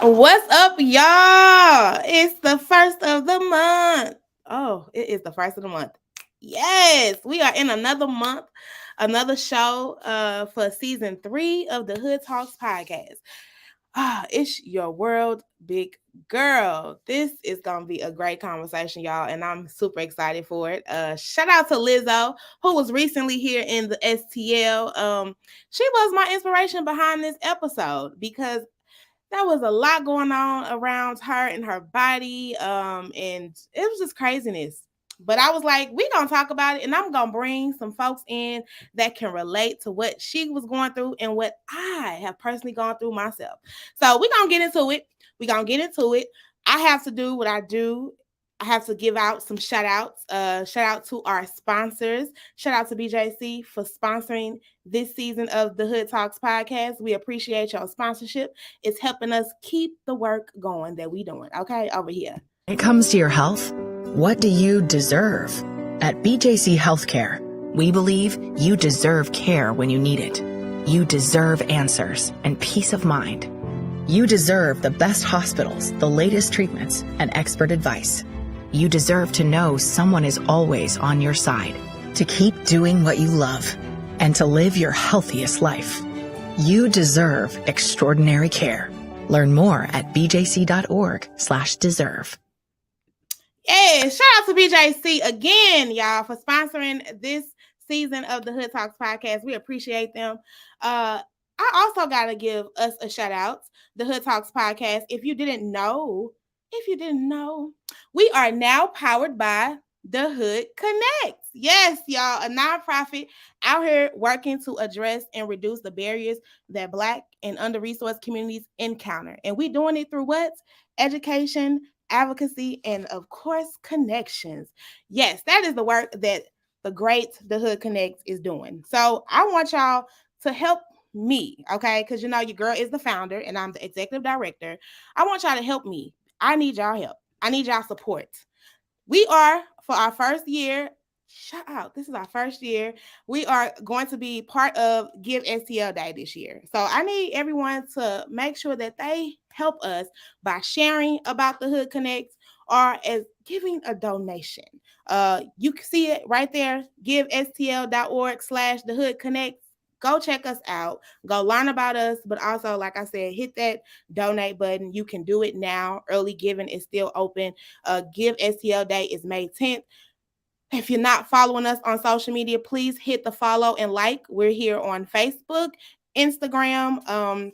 What's up, y'all? It's the first of the month. Oh, it is the first of the month. Yes, we are in another month, another show for season 3 of the Hood Talks podcast. It's your world, big girl. This is gonna be a great conversation, y'all, and I'm super excited for it. Shout out to Lizzo, who was recently here in the STL. She was my inspiration behind this episode because there was a lot going on around her and her body, and it was just craziness. But I was like, we gonna talk about it, and I'm gonna bring some folks in that can relate to what she was going through and what I have personally gone through myself. So we gonna get into it. I have to do what I do. I have to give out some shout outs. Shout out to our sponsors. Shout out to BJC for sponsoring this season of the Hood Talks podcast. We appreciate your sponsorship. It's helping us keep the work going that we doing. Okay, over here. When it comes to your health, what do you deserve? At BJC Healthcare, we believe you deserve care when you need it. You deserve answers and peace of mind. You deserve the best hospitals, the latest treatments, and expert advice. You deserve to know someone is always on your side, to keep doing what you love, and to live your healthiest life. You deserve extraordinary care. Learn more at bjc.org/deserve. Yeah, shout out to BJC again, y'all, for sponsoring this season of the Hood Talks podcast. We appreciate them. I also gotta give us a shout out, the Hood Talks podcast. If you didn't know, we are now powered by the Hood Connects. Yes, y'all, a nonprofit out here working to address and reduce the barriers that Black and under-resourced communities encounter. And we doing it through what? Education, advocacy, and of course, connections. Yes, that is the work that the Hood Connects is doing. So I want y'all to help me, okay? Because you know your girl is the founder and I'm the executive director. I want y'all to help me. I need y'all help. I need y'all support. We are, for our first year, shout out, this is our first year. We are going to be part of Give STL Day this year. So I need everyone to make sure that they help us by sharing about the Hood Connects or as giving a donation. You can see it right there, givestl.org/the Hood Connects. Go check us out. Go learn about us. But also, like I said, hit that donate button. You can do it now. Early giving is still open. Give STL Day is May 10th. If you're not following us on social media, please hit the follow and like. We're here on Facebook, Instagram.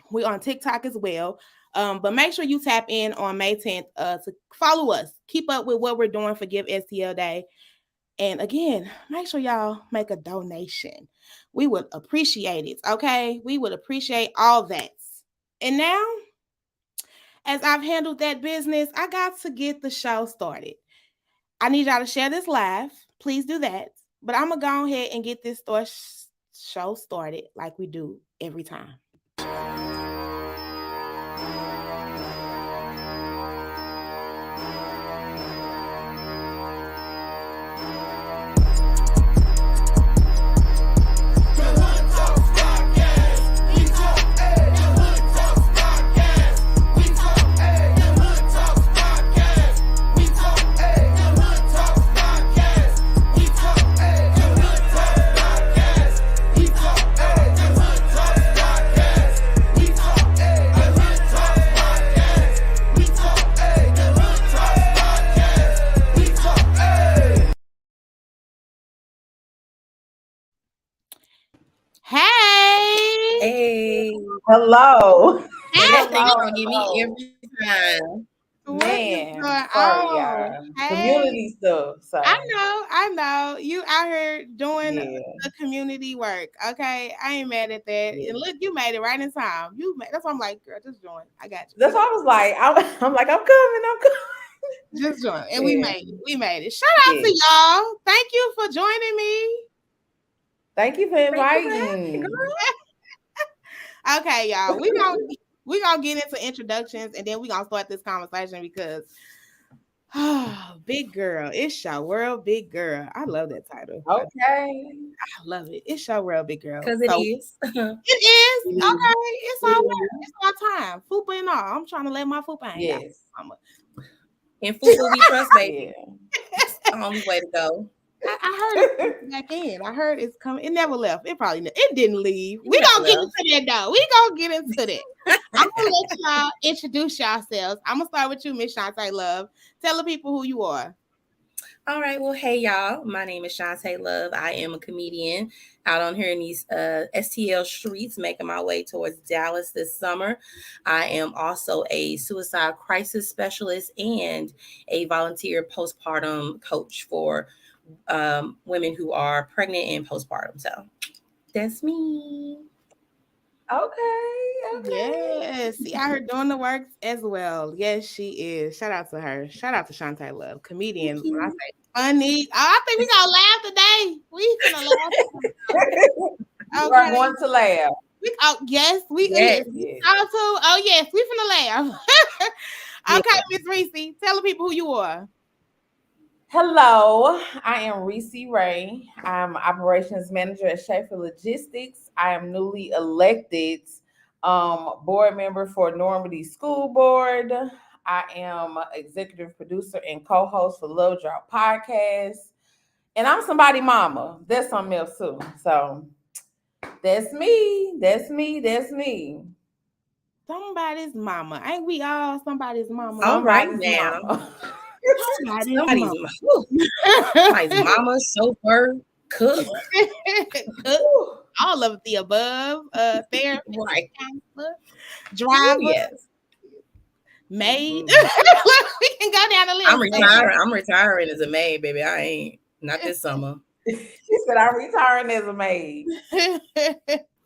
We're on TikTok as well. But make sure you tap in on May 10th to follow us. Keep up with what we're doing for Give STL Day. And again, make sure y'all make a donation. We would appreciate it, okay? We would appreciate all that. And now, as I've handled that business, I got to get the show started. I need y'all to share this live. Please do that. But I'm going to go ahead and get this show started like we do every time. Hey. Hello. And that thing gonna get me every time. Man, sorry, y'all. Hey. Community stuff. So. I know. You out here doing the community work. Okay, I ain't mad at that. Yeah. And look, you made it right in time. That's why I'm like, girl, just join. I got you. That's why I was like, I'm coming. Just join, and we made it. Shout out to y'all. Thank you for joining me. Thank you for inviting me. Okay, y'all. We're gonna get into introductions and then we're gonna start this conversation because big girl. It's your world, big girl. I love that title. Okay. I love it. It's your world, big girl. Because it is. It is. It's all right. It's our time. Fupa and all. I'm trying to let my fupa hang out. Yes. And Fupa we trust, baby. It's the only way to go. I heard it back in. I heard it's coming. It never left. It didn't leave. We gonna get into that though. We gonna get into that. I'm gonna let y'all introduce yourselves. I'm gonna start with you, Miss Shantae Love. Tell the people who you are. All right. Well, hey y'all. My name is Shantae Love. I am a comedian out on here in these STL streets, making my way towards Dallas this summer. I am also a suicide crisis specialist and a volunteer postpartum coach for women who are pregnant and postpartum. So that's me. Okay. Yes. See, I heard doing the works as well. Yes, she is. Shout out to her. Shout out to Shantae Love, comedian. When I say funny, I think we gonna laugh today. We gonna laugh. Okay. We're going to laugh. Yes. We finna laugh. Okay, Miss Reese, tell the people who you are. Hello, I am Reese Ray. I'm operations manager at Schaefer Logistics. I am newly elected board member for Normandy School Board. I am executive producer and co-host for Love Drop Podcast. And I'm somebody mama. That's something else too. So that's me. Somebody's mama. Ain't we all somebody's mama? All right now. Somebody's mama, chauffeur, cook. All of the above. Therapist, right. counselor, driver, yes. maid. We can go down the list. I'm retiring as a maid, baby. I ain't. Not this summer. She said I'm retiring as a maid.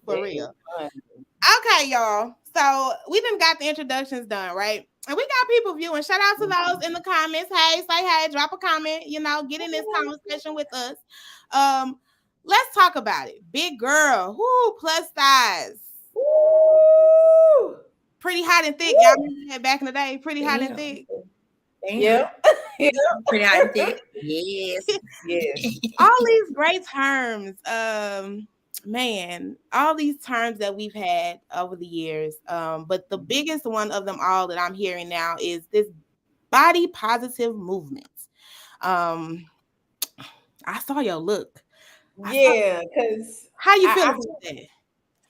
For real. Okay, y'all. So we done got the introductions done, right? And we got people viewing. Shout out to those in the comments. Hey, say hey, drop a comment, get in this conversation with us. Let's talk about it. Big girl, plus size. Woo. Pretty hot and thick. Y'all remember that back in the day? Pretty hot and thick. Yeah. Pretty hot and thick. Yes. All these great terms. Man, all these terms that we've had over the years. But the biggest one of them all that I'm hearing now is this body positive movement. I saw your look. Yeah, because how you feel about that?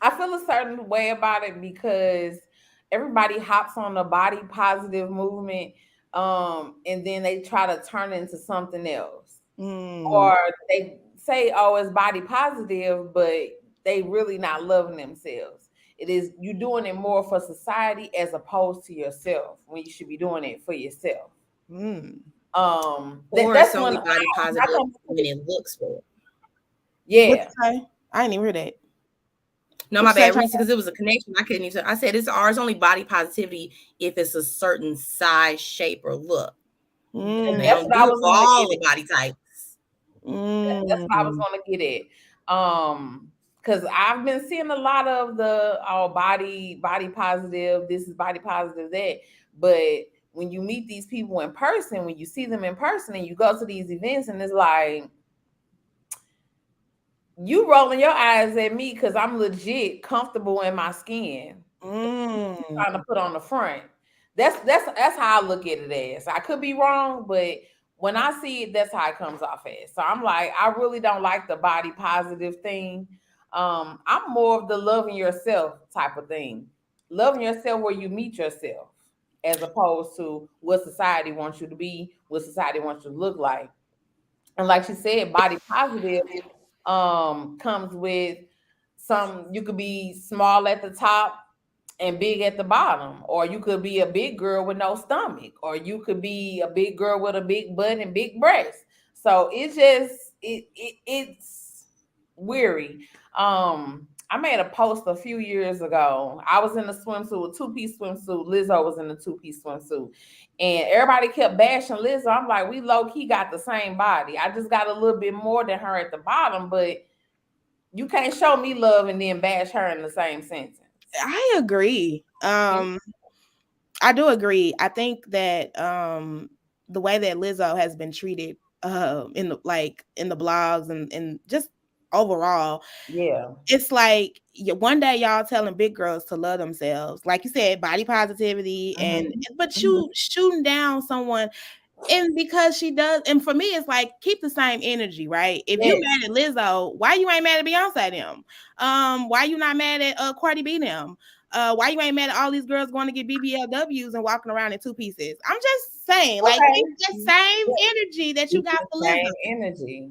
I feel a certain way about it because everybody hops on the body positive movement, and then they try to turn it into something else. Or they say, oh, it's body positive, but they really not loving themselves. It is you doing it more for society as opposed to yourself when you should be doing it for yourself. Or that's only body positive when it looks for. Yeah. I didn't even hear that. No, my bad, Reese, because it was a connection. I couldn't even. I said it's ours only body positivity if it's a certain size, shape, or look. And that's what I was all the body types. That's what I was going to get at. Because I've been seeing a lot of the body positive. This is body positive, that. But when you meet these people in person, when you see them in person, and you go to these events, and it's like you rolling your eyes at me because I'm legit comfortable in my skin. Trying to put on the front. That's how I look at it as. I could be wrong, but when I see it, that's how it comes off as. So I'm like, I really don't like the body positive thing. I'm more of the loving yourself type of thing. Loving yourself where you meet yourself, as opposed to what society wants you to be, what society wants you to look like. And like she said, body positive comes with you could be small at the top and big at the bottom, or you could be a big girl with no stomach, or you could be a big girl with a big butt and big breasts. So it's just it's weary. I made a post a few years ago. I was in a swimsuit, a two-piece swimsuit. Lizzo was in a two-piece swimsuit, and everybody kept bashing Lizzo. I'm like, we low-key got the same body. I just got a little bit more than her at the bottom, but you can't show me love and then bash her in the same sentence. I agree. I do agree. I think that the way that Lizzo has been treated in the blogs and just overall. Yeah. It's like one day y'all telling big girls to love themselves, like you said, body positivity, but you shooting down someone. And because she does, and for me, it's like keep the same energy, right? If you mad at Lizzo, why you ain't mad at Beyonce them? Why you not mad at Cardi B them? Why you ain't mad at all these girls going to get BBLWs and walking around in 2 pieces? I'm just saying, like keep the same energy that you got for Lizzo. Energy.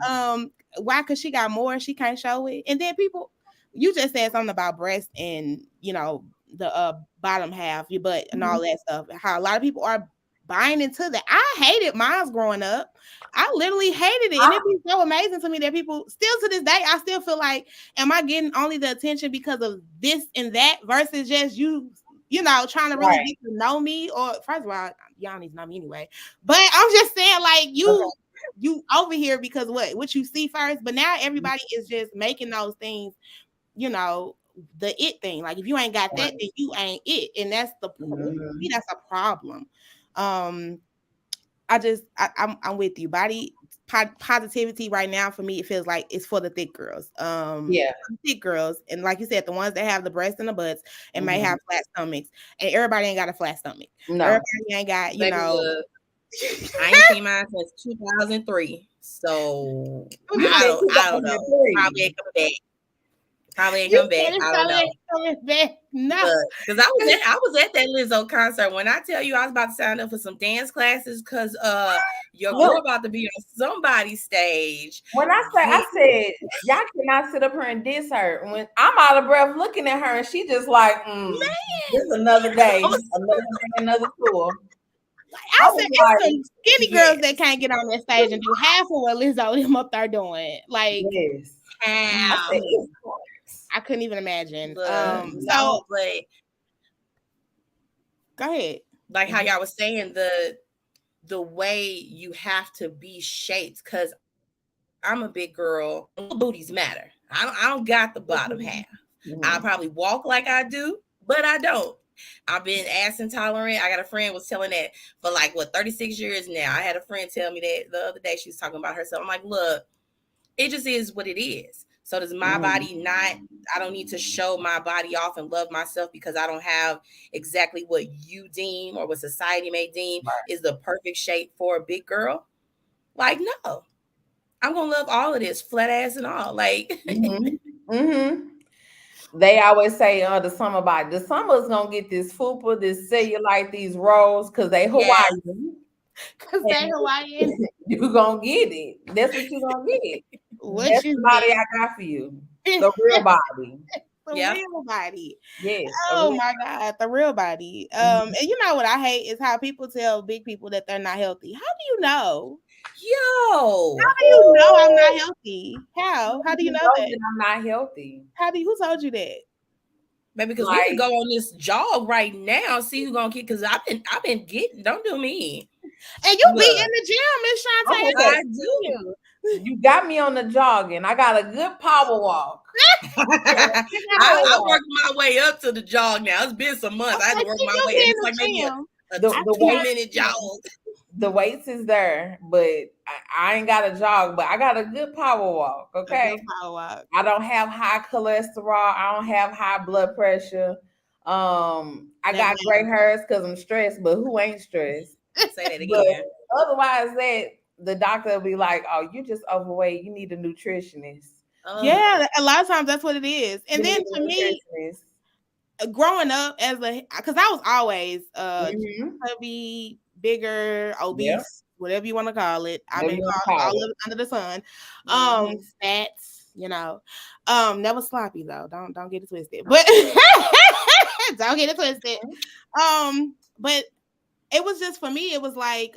Why? Because she got more, she can't show it. And then people, you just said something about breast and the bottom half, your butt, and all that stuff. How a lot of people are buying into that. I hated mine growing up. I literally hated it. And it'd be so amazing to me that people still to this day, I still feel like, am I getting only the attention because of this and that versus just you trying to really get to know me? Or first of all, y'all need to know me anyway. But I'm just saying, like, you over here because what you see first, but now everybody is just making those things, the it thing. Like if you ain't got that, then you ain't it. And that's that's a problem. I'm with you. Body positivity right now for me, it feels like it's for the thick girls. Thick girls, and like you said, the ones that have the breasts and the butts and may have flat stomachs. And everybody ain't got a flat stomach. No, everybody ain't got, I ain't seen mine since 2003, so I don't know. Probably ain't come back. Probably ain't come back. I don't know. No, because I was at that Lizzo concert. When I tell you I was about to sign up for some dance classes because your girl about to be on somebody's stage. When I said y'all cannot sit up here and diss her. When I'm out of breath looking at her and she just like, this is another day, another tour. I said it's some skinny girls that can't get on that stage and do half of what Lizzo them up there doing. Like, I couldn't even imagine. But go ahead. Like how y'all was saying, the way you have to be shaped, because I'm a big girl. Booties matter. I don't got the bottom half. I probably walk like I do, but I don't. I've been ass intolerant. I got a friend was telling that for 36 years now. I had a friend tell me that the other day. She was talking about herself. I'm like, look, it just is what it is. So does my body not, I don't need to show my body off and love myself because I don't have exactly what you deem or what society may deem is the perfect shape for a big girl. Like, no, I'm going to love all of this, flat ass and all. Like, They always say the summer body. The summer's going to get this fupa, this cellulite, these rolls because they Hawaiian. Because they Hawaiian. You're going to get it. That's what you're going to get. That's the body I got for you. The real body. Real body. Yes. Oh my God, the real body. And you know what I hate is how people tell big people that they're not healthy. How do you know? Yo. How do you know I'm not healthy? How? How do you know that I'm not healthy? Who told you that? Maybe because we can go on this jog right now, see who's gonna get. Because I've been getting. Don't do me. And you be in the gym, Miss Shantae. I do. You got me on the jogging. I got a good power walk. I worked my way up to the jog now. It's been some months. I had to work my way. It's like maybe a 2-minute jog. The weights is there, but I ain't got a jog, but I got a good power walk. Okay. Power walk. I don't have high cholesterol. I don't have high blood pressure. I got gray hairs because I'm stressed, but who ain't stressed? Say that again. Otherwise, the doctor will be like, "Oh, you just overweight. You need a nutritionist." Yeah, a lot of times that's what it is. And then to me, growing up because I was always chubby, bigger, obese, whatever you want to call it. I've been called all of it under the sun. Fats, never sloppy though. Don't get it twisted. But don't get it twisted. But it was just for me, it was like,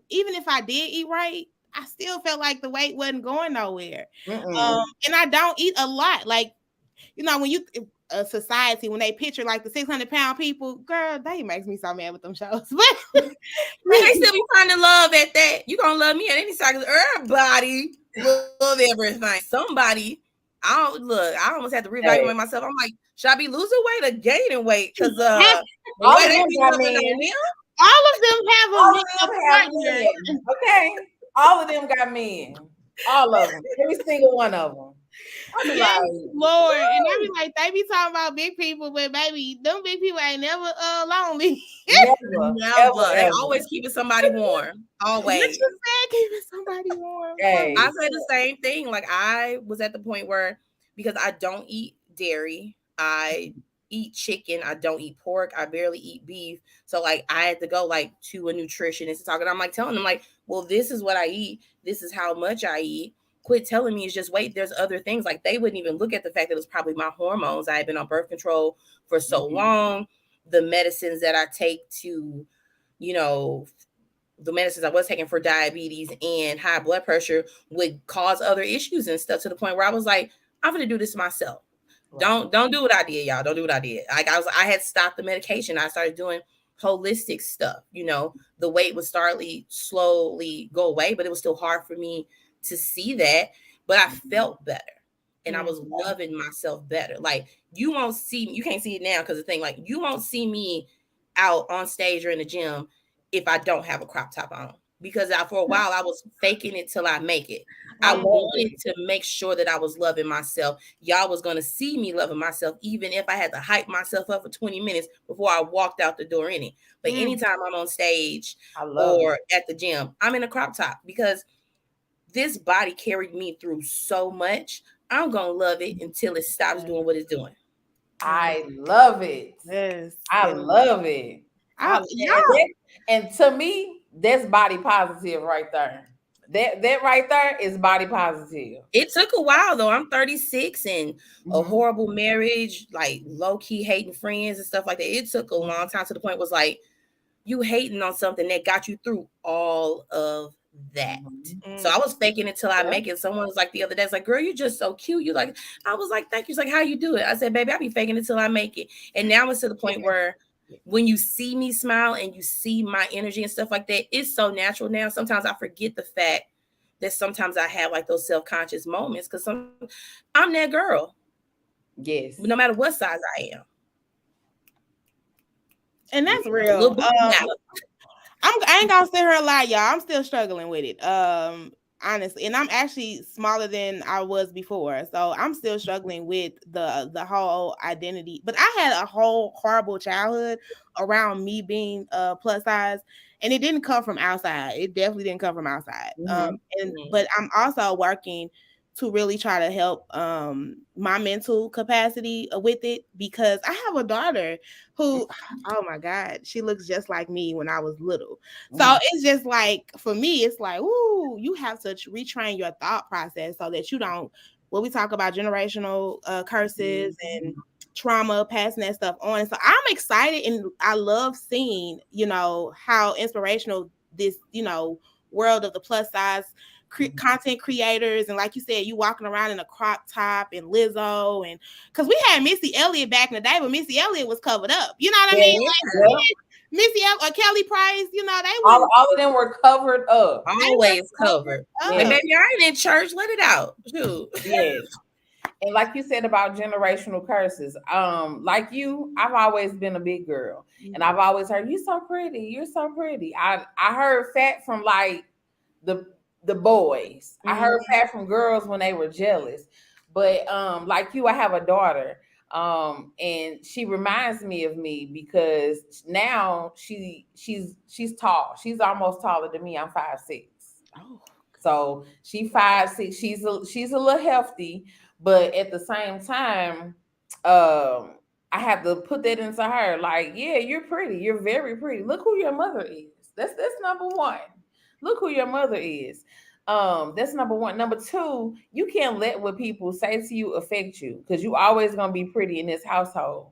even if I did eat right, I still felt like the weight wasn't going nowhere. And I don't eat a lot. Like, when you society, when they picture like the 600-pound people, girl, they makes me so mad with them shows. But they still be finding love at that. You gonna love me at any size. Everybody love everything. Somebody, I almost had to reevaluate myself. I'm like, should I be losing weight or gaining weight? Because all of them have a partner. Okay. All of them got men. All of them. Every single one of them. Yes, Lord. And I be like, they be talking about big people, but baby, them big people ain't never lonely. Never. They always keeping somebody warm. Always. What you said, keeping somebody warm. Hey. I said the same thing. Like I was at the point where, because I don't eat dairy, I eat chicken, I don't eat pork, I barely eat beef. So like I had to go like to a nutritionist to talk, and I'm like telling them like, well, this is what I eat, this is how much I eat. Quit telling me it's just wait, there's other things. Like they wouldn't even look at the fact that it was probably my hormones. I had been on birth control for so long. The medicines that I take to, you know, the medicines I was taking for diabetes and high blood pressure would cause other issues and stuff, to the point where I was like, I'm going to do this myself. Right. Don't do what I did, y'all. Don't do what I did. Like I had stopped the medication. I started doing holistic stuff. You know, the weight would slowly go away, but it was still hard for me to see that. But I felt better, and I was loving myself better. Like you won't see me. You can't see it now because the thing, like you won't see me out on stage or in the gym if I don't have a crop top on, because for a while I was faking it till I make it. I wanted to make sure that I was loving myself. Y'all was going to see me loving myself, even if I had to hype myself up for 20 minutes before I walked out the door in it. But anytime I'm on stage or at the gym, I'm in a crop top, because this body carried me through so much. I'm going to love it until it stops doing what it's doing. I love it. Yes. I love it. And to me, that's body positive right there. That right there is body positive. It took a while though. I'm 36 and a horrible marriage, like low key hating friends and stuff like that. It took a long time, to the point was like you hating on something that got you through all of that. So I was faking it till I make it. Someone was like the other day, it's like, girl, you're just so cute. You like, I was like, thank you. She's like, how you do it? I said, baby, I be faking it till I make it. And now it's to the point where when you see me smile and you see my energy and stuff like that, it's so natural now. Sometimes I forget the fact that sometimes I have like those self-conscious moments, because I'm that girl. Yes. No matter what size I am. And that's real. I ain't gonna sit here and lie, y'all. I'm still struggling with it. Honestly, and I'm actually smaller than I was before, so I'm still struggling with the whole identity. But I had a whole horrible childhood around me being plus size, and it didn't come from outside. It definitely didn't come from outside. But I'm also working to really try to help my mental capacity with it, because I have a daughter who, oh my God, she looks just like me when I was little. So it's just like, for me, it's like, ooh, you have to retrain your thought process so that you don't, when we talk about generational curses and trauma, passing that stuff on. So I'm excited, and I love seeing, you know, how inspirational this, you know, world of the plus size content creators, and like you said, you walking around in a crop top, and Lizzo, and because we had Missy Elliott back in the day, but Missy Elliott was covered up. You know what I mean? Like, Missy or Kelly Price, you know, they were all of them were covered up. Always covered. And baby, I ain't in church. Let it out. Shoot. Yes. And like you said about generational curses, like you, I've always been a big girl, and I've always heard, "You're so pretty. You're so pretty." I heard fat from like the boys. I heard fat from girls when they were jealous. But like you, I have a daughter, and she reminds me of me, because now she's tall. She's almost taller than me. I'm 5'6". Oh, so she's 5'6". She's a little hefty, but at the same time, I have to put that into her. Like, yeah, you're pretty. You're very pretty. Look who your mother is. That's number one. Look who your mother is. That's number one. Number two, you can't let what people say to you affect you, because you always gonna be pretty in this household.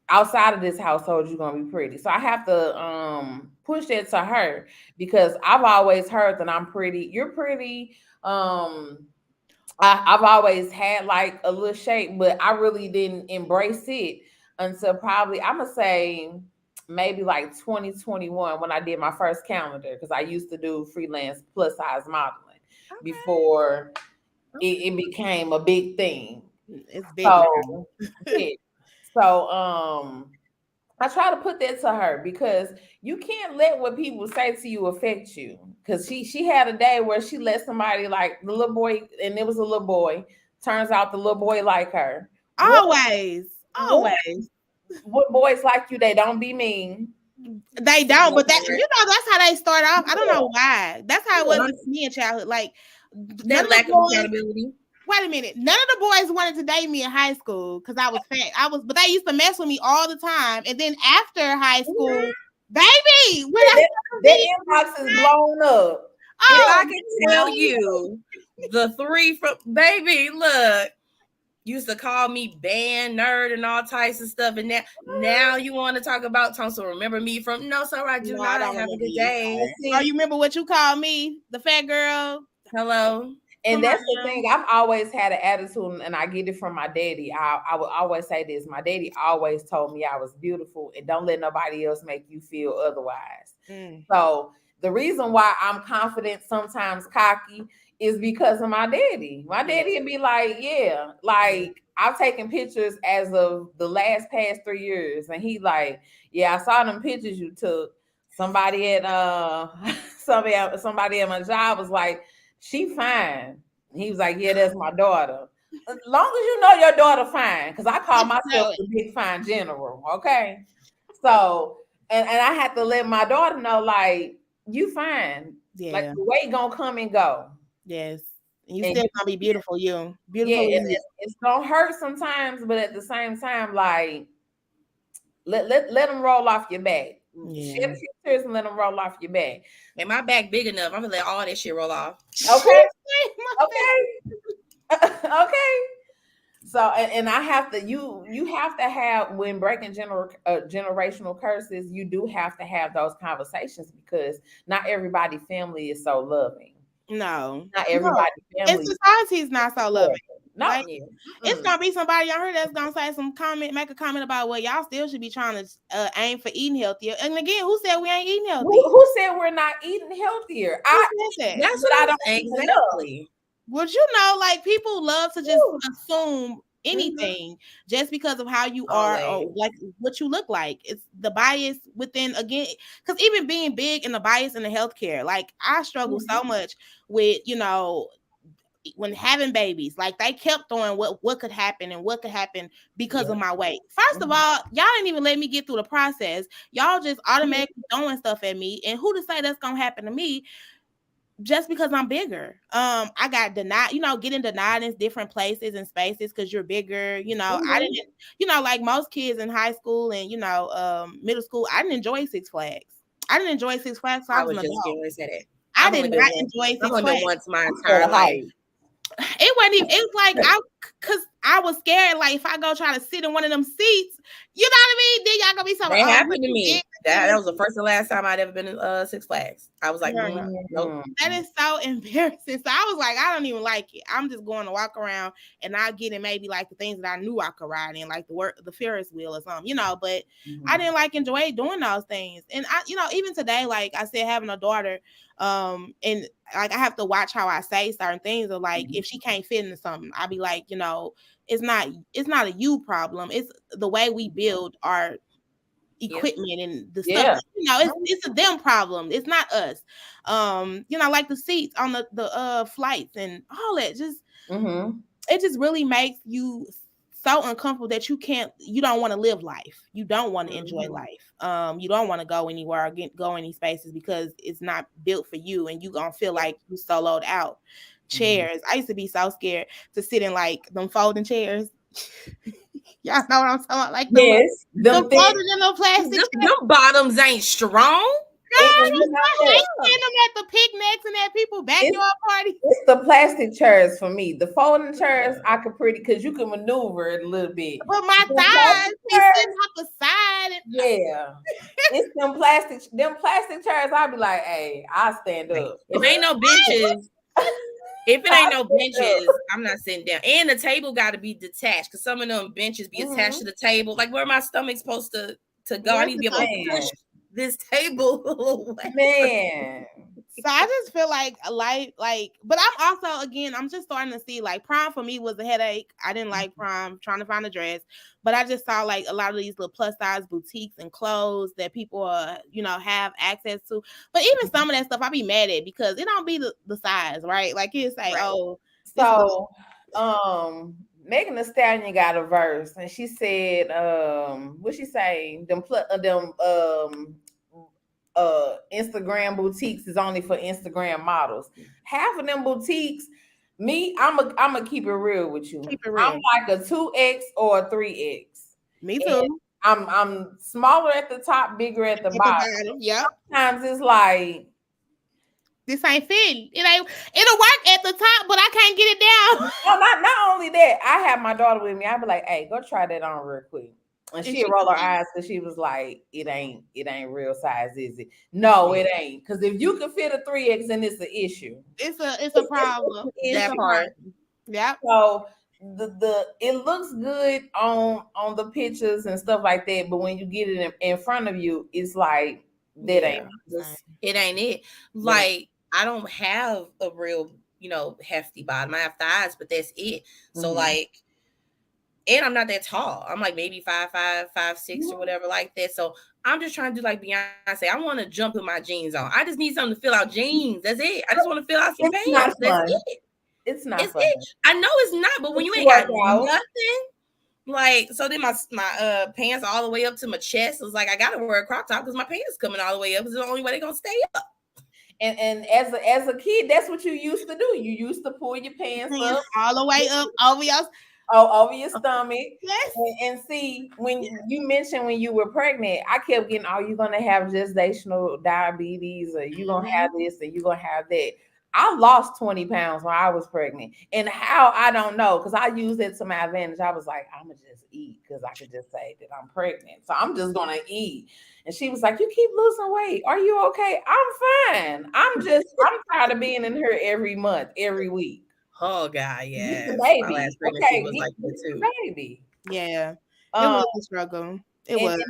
Outside of this household, you're gonna be pretty. So I have to push that to her, because I've always heard that I'm pretty. You're pretty. I've always had like a little shape, but I really didn't embrace it until probably, I'm gonna say, maybe like 2021, when I did my first calendar, because I used to do freelance plus size modeling before it became a big thing. It's big. So I try to put that to her, because you can't let what people say to you affect you. Because she had a day where she let somebody, like the little boy, and it was a little boy, turns out the little boy like her. Always. What boys like you, they don't be mean. They don't, but that that's how they start off. I don't know why. That's how it was with me in childhood. Like that lack of accountability. Wait a minute. None of the boys wanted to date me in high school because I was fat. But they used to mess with me all the time. And then after high school, baby, when the inbox is blown up. If I can tell you, the three from baby, look, used to call me band nerd and all types of stuff. And now you want to talk about Thompson? Remember me from? No, so I do not. Have a good day. Oh, you remember what you called me? The fat girl. Hello. And that's the thing. I've always had an attitude, and I get it from my daddy. I would always say this. My daddy always told me I was beautiful, and don't let nobody else make you feel otherwise. So the reason why I'm confident, sometimes cocky, is because of my daddy. My daddy would be like, yeah, like I've taken pictures as of the past 3 years. And he like, yeah, I saw them pictures you took. Somebody at somebody at my job was like, she fine. He was like, yeah, that's my daughter. As long as you know your daughter fine, because I call myself the big fine general. Okay. So and I had to let my daughter know, like, you fine. Yeah. Like the weight gonna come and go. Yes. And you still gonna be beautiful, you. Beautiful. Yeah, it's gonna hurt sometimes, but at the same time, like let them roll off your back. Shed a few tears and let them roll off your back. And my back big enough, I'm gonna let all that shit roll off. Okay. Okay. So and I have to you have to have, when breaking generational curses, you do have to have those conversations, because not everybody family is so loving. No, not everybody family. And society is not so loving. No, like, it's gonna be somebody on here that's gonna say make a comment about, well, y'all still should be trying to aim for eating healthier. And again, who said we ain't eating healthy? Who said we're not eating healthier? That's what I don't exactly. Would you know, like, people love to just assume anything just because of how you are or like what you look like. It's the bias within, again, because even being big in the bias in the healthcare, like I struggle so much with, when having babies, like they kept throwing what could happen and what could happen because of my weight. First of all, y'all didn't even let me get through the process. Y'all just automatically throwing stuff at me, and who to say that's gonna happen to me just because I'm bigger? I got denied, getting denied in different places and spaces because you're bigger. I didn't, like most kids in high school and middle school, I didn't enjoy Six Flags. I didn't enjoy Six Flags. So I was just going to say that. I did not enjoy Six Flags once my entire life. It wasn't even, it was like because I was scared, like if I go try to sit in one of them seats, you know what I mean? Then y'all gonna be something. That happened to me. That was the first and last time I'd ever been to Six Flags. I was like, nope. That is so embarrassing. So I was like, I don't even like it. I'm just going to walk around and I'll get in maybe like the things that I knew I could ride in, like the Ferris wheel or something, but I didn't enjoy doing those things. And I, even today, like I said, having a daughter, and like I have to watch how I say certain things, or like if she can't fit into something, I'll be like, it's not a you problem. It's the way we build our equipment and the stuff. It's a them problem. It's not us. Like the seats on the flights and all that. Just it just really makes you so uncomfortable that you don't want to live life. You don't want to enjoy life. You don't want to go anywhere or go any spaces because it's not built for you, and you gonna feel like you soloed out. Chairs. I used to be so scared to sit in like them folding chairs. Y'all know what I'm talking about? Like them folding in them plastic. Them bottoms ain't strong. Girl, I hate seeing them at the picnics and at people backyard parties. It's the plastic chairs for me. The folding chairs, I could because you can maneuver it a little bit. But my thighs be sitting off the side. It's them plastic chairs. I'll be like, hey, I'll stand up. If ain't no benches. If it ain't no benches, I'm not sitting down. And the table got to be detached, because some of them benches be attached to the table. Like, where my stomach's supposed to go, I need to be able to push this table away. Man. So I just feel like but I'm also, again, I'm just starting to see, like, prom for me was a headache. I didn't like prom, trying to find a dress, but I just saw like a lot of these little plus size boutiques and clothes that people have access to. But even some of that stuff I be mad at because it don't be the size, right? Like it's like, So Megan Thee Stallion got a verse, and she said, what she say? Instagram boutiques is only for Instagram models. Half of them boutiques, I'm a keep it real with you. Keep it real. I'm like a 2X or a 3X. Me too. And I'm smaller at the top, bigger at the bottom. Yep. Sometimes it's like, this ain't fitting. It'll work at the top, but I can't get it down. No, not only that, I have my daughter with me. I'd be like, hey, go try that on real quick. And she'd roll her eyes because she was like, it ain't real size, is it? No, it ain't. Because if you can fit a 3X, then it's an issue. It's a problem. That part. Yeah. So it looks good on the pictures and stuff like that, but when you get it in front of you, it's like that ain't it. Like, I don't have a real, hefty bottom. I have thighs, but that's it. So like, and I'm not that tall. I'm like maybe 5'5", 5'6", or whatever like that. So I'm just trying to do like Beyonce. I want to jump with my jeans on. I just need something to fill out jeans. That's it. I just want to fill out some pants. That's it. It's not. I know it's not, but when you ain't got nothing, like, so then my pants all the way up to my chest. It was like I gotta wear a crop top because my pants coming all the way up. It's the only way they're gonna stay up. And as a kid, that's what you used to do. You used to pull your pants up all the way up over your stomach. Yes. And see, when you mentioned when you were pregnant, I kept getting, you're gonna have gestational diabetes, or you're gonna have this, and you're gonna have that. I lost 20 pounds when I was pregnant. And how, I don't know, because I used it to my advantage. I was like, I'm going to just eat because I could just say that I'm pregnant. So I'm just going to eat. And she was like, you keep losing weight. Are you okay? I'm fine. I'm tired of being in here every month, every week. Oh, God, yeah. Baby. My last pregnancy was like that too. Baby. Yeah. It was a struggle. It was.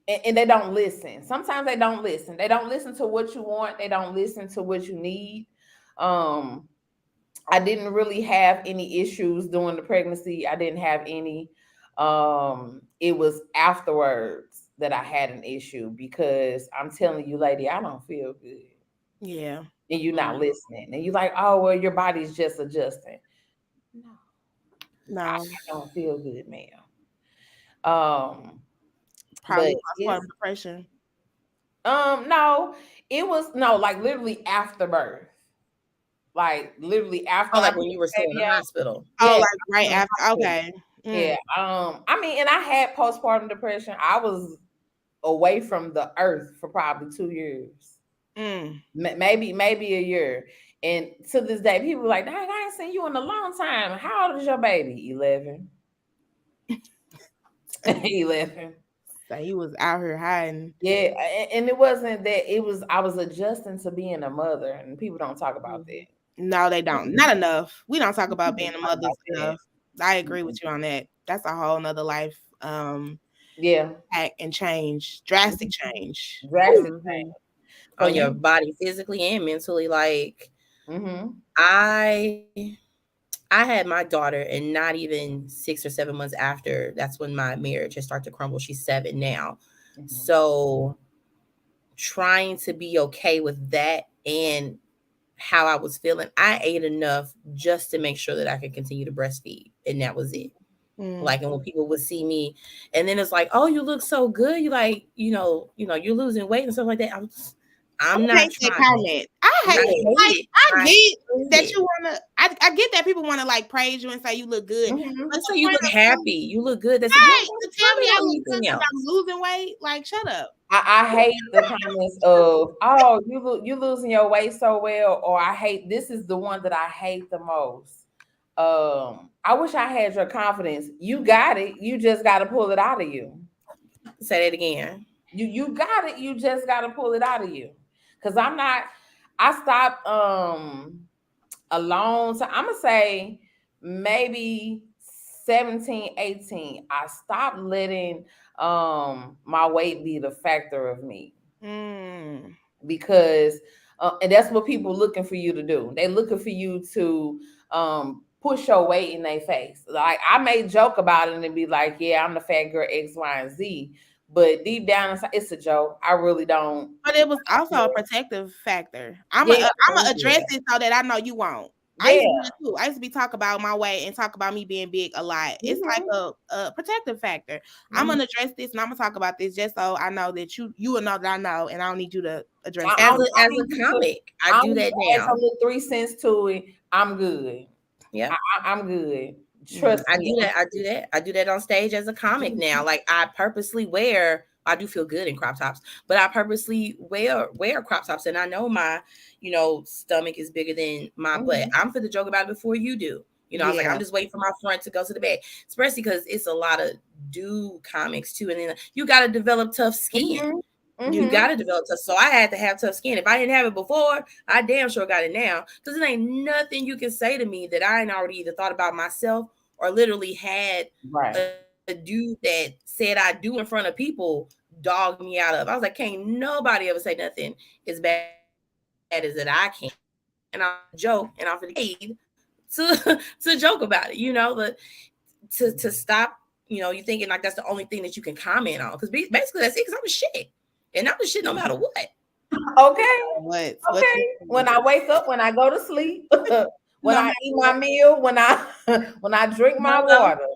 And they don't listen. Sometimes they don't listen. They don't listen to what you want. They don't listen to what you need. I didn't really have any issues during the pregnancy. I didn't have any. It was afterwards that I had an issue, because I'm telling you, lady, I don't feel good. Yeah. And you're not listening. And you're like, oh, well, your body's just adjusting. No. I don't feel good, ma'am. Probably depression. No, it was like literally after birth. Like literally after, like when you were still in the hospital. Oh, like right after. Okay. Yeah. I mean, and I had postpartum depression. I was away from the earth for probably 2 years. Maybe a year. And to this day, people are like, dang, I ain't seen you in a long time. How old is your baby? 11. 11. So he was out here hiding. Yeah, and it wasn't that. I was adjusting to being a mother, and people don't talk about that. No, they don't. Not enough. We don't talk about being a mother enough. I agree with you on that. That's a whole nother life. Act and change, drastic change. On your body, physically and mentally. Like, I had my daughter, and not even 6 or 7 months after, that's when my marriage has started to crumble. She's 7 now. So trying to be okay with that and how I was feeling, I ate enough just to make sure that I could continue to breastfeed. And that was it. Like, and when people would see me, and then it's like, oh, you look so good. You like, you're losing weight and stuff like that. I'm not trying. Comment. I get that you wanna. I get that people want to like praise you and say you look good. Let's say you look happy. You look good. That's right. To tell me I look good because I'm losing weight. Like, shut up. I hate the comments of, oh, you losing your weight so well, or I hate. This is the one that I hate the most. I wish I had your confidence. You got it. You just got to pull it out of you. Say that again. You got it. You just got to pull it out of you. Because I stopped a long time. I'm going to say maybe 17, 18. I stopped letting my weight be the factor of me. Because, and that's what people looking for you to do. They looking for you to push your weight in their face. Like, I may joke about it and be like, yeah, I'm the fat girl X, Y, and Z. But deep down inside, it's a joke. I really don't. But it was also a protective factor. I'm gonna address it so that I know you won't. I used to do that too. I used to be talk about my weight and talk about me being big a lot. It's like a protective factor. I'm gonna address this and I'm gonna talk about this just so I know that you will know that I know, and I don't need you to address it. As a comic, I do that now. A little 3 cents to it. I'm good. Yeah, I'm good. Trust me. I do that on stage as a comic now. Like I purposely wear. I do feel good in crop tops, but I purposely wear crop tops, and I know my, stomach is bigger than my butt. I'm for the joke about it before you do. I was like, I'm just waiting for my front to go to the back, especially because it's a lot of dude comics too, and then you got to develop tough skin. You got to develop tough. So I had to have tough skin. If I didn't have it before, I damn sure got it now. Because there ain't nothing you can say to me that I ain't already either thought about myself or literally had a dude that said I do in front of people dog me out of. I was like, can't nobody ever say nothing as bad as that I can. And I'll joke and I'll paid to joke about it, but to stop, you thinking like that's the only thing that you can comment on. Because basically that's it, because I'm the shit. And I'm the shit no matter what. Okay. Okay. When I wake up, when I go to sleep, when I eat my meal, when I drink my water.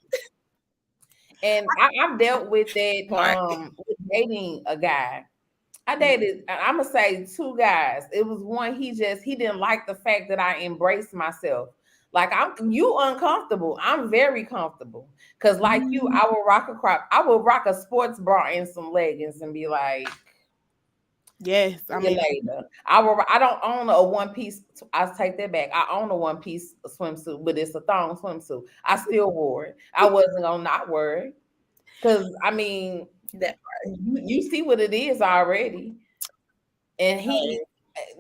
And I've dealt with that with dating a guy. I dated, I'm gonna say 2 guys. It was one, he didn't like the fact that I embraced myself. Like you uncomfortable. I'm very comfortable. Cause like you, I will rock a sports bra and some leggings and be like, yes, I mean later. I don't own a one piece. I take that back. I own a one piece swimsuit, but it's a thong swimsuit. I still wore it. I wasn't gonna not wear it. Cause I mean that you see what it is already. And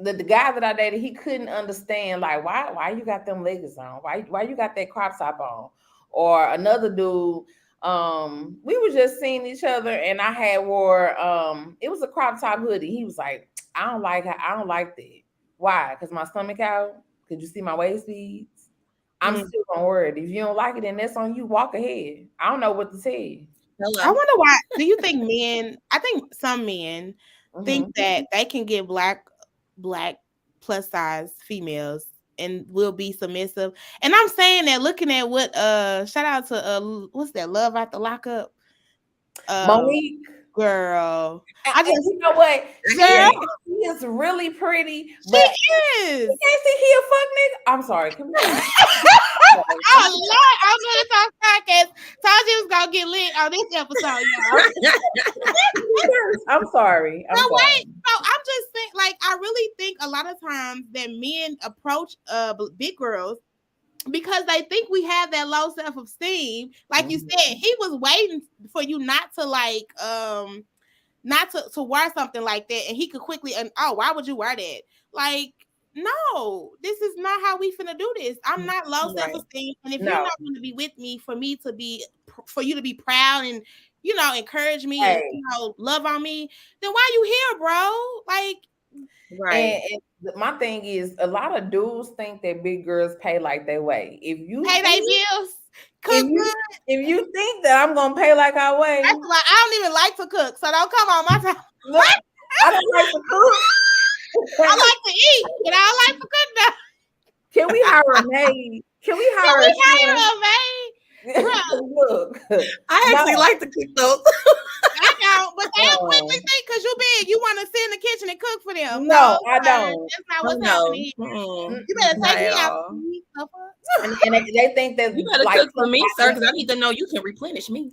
the guy that I dated, he couldn't understand like why you got them leggings on, why you got that crop top on. Or another dude, we were just seeing each other and I had wore it was a crop top hoodie. He was like, I don't like that. Why? Because my stomach out? Could you see my waist beads? I'm still gonna wear it. If you don't like it, then that's on you. Walk ahead. I don't know what to tell you. I wonder why. Do you think men? I think some men think that they can get black plus size females and will be submissive. And I'm saying that looking at what shout out to what's that, Love After Lockup? Monique. Girl. You know what? Girl, she is really pretty. She is. You can't see he a fuck nigga. I'm sorry. Come on. Oh Lord, I'm gonna talk podcast. Told you was gonna get lit on this episode, y'all. I'm sorry. Wait. So I'm just saying, like, I really think a lot of times that men approach big girls because they think we have that low self-esteem. Like you said, he was waiting for you not to like not to wear something like that, and he could quickly why would you wear that? Like, no, this is not how we finna do this. I'm not low self-esteem, and if you're not going to be with me for you to be proud and encourage me and love on me, then why you here, bro? Like, and my thing is, a lot of dudes think that big girls pay like they weigh. If you pay their bills, cook good. If you think that I'm gonna pay like I weigh, that's like I don't even like to cook, so don't come on my time. What? I don't like to cook. I like to eat, and I don't like to cook now. Can we hire a maid? Can we hire a maid? Look, I actually like to cook those. I know, but they quickly think because you big, you want to sit in the kitchen and cook for them. No, I don't. That's not what's happening. You better take me out. And they think that you better cook for me, sir, because I need to know you can replenish me.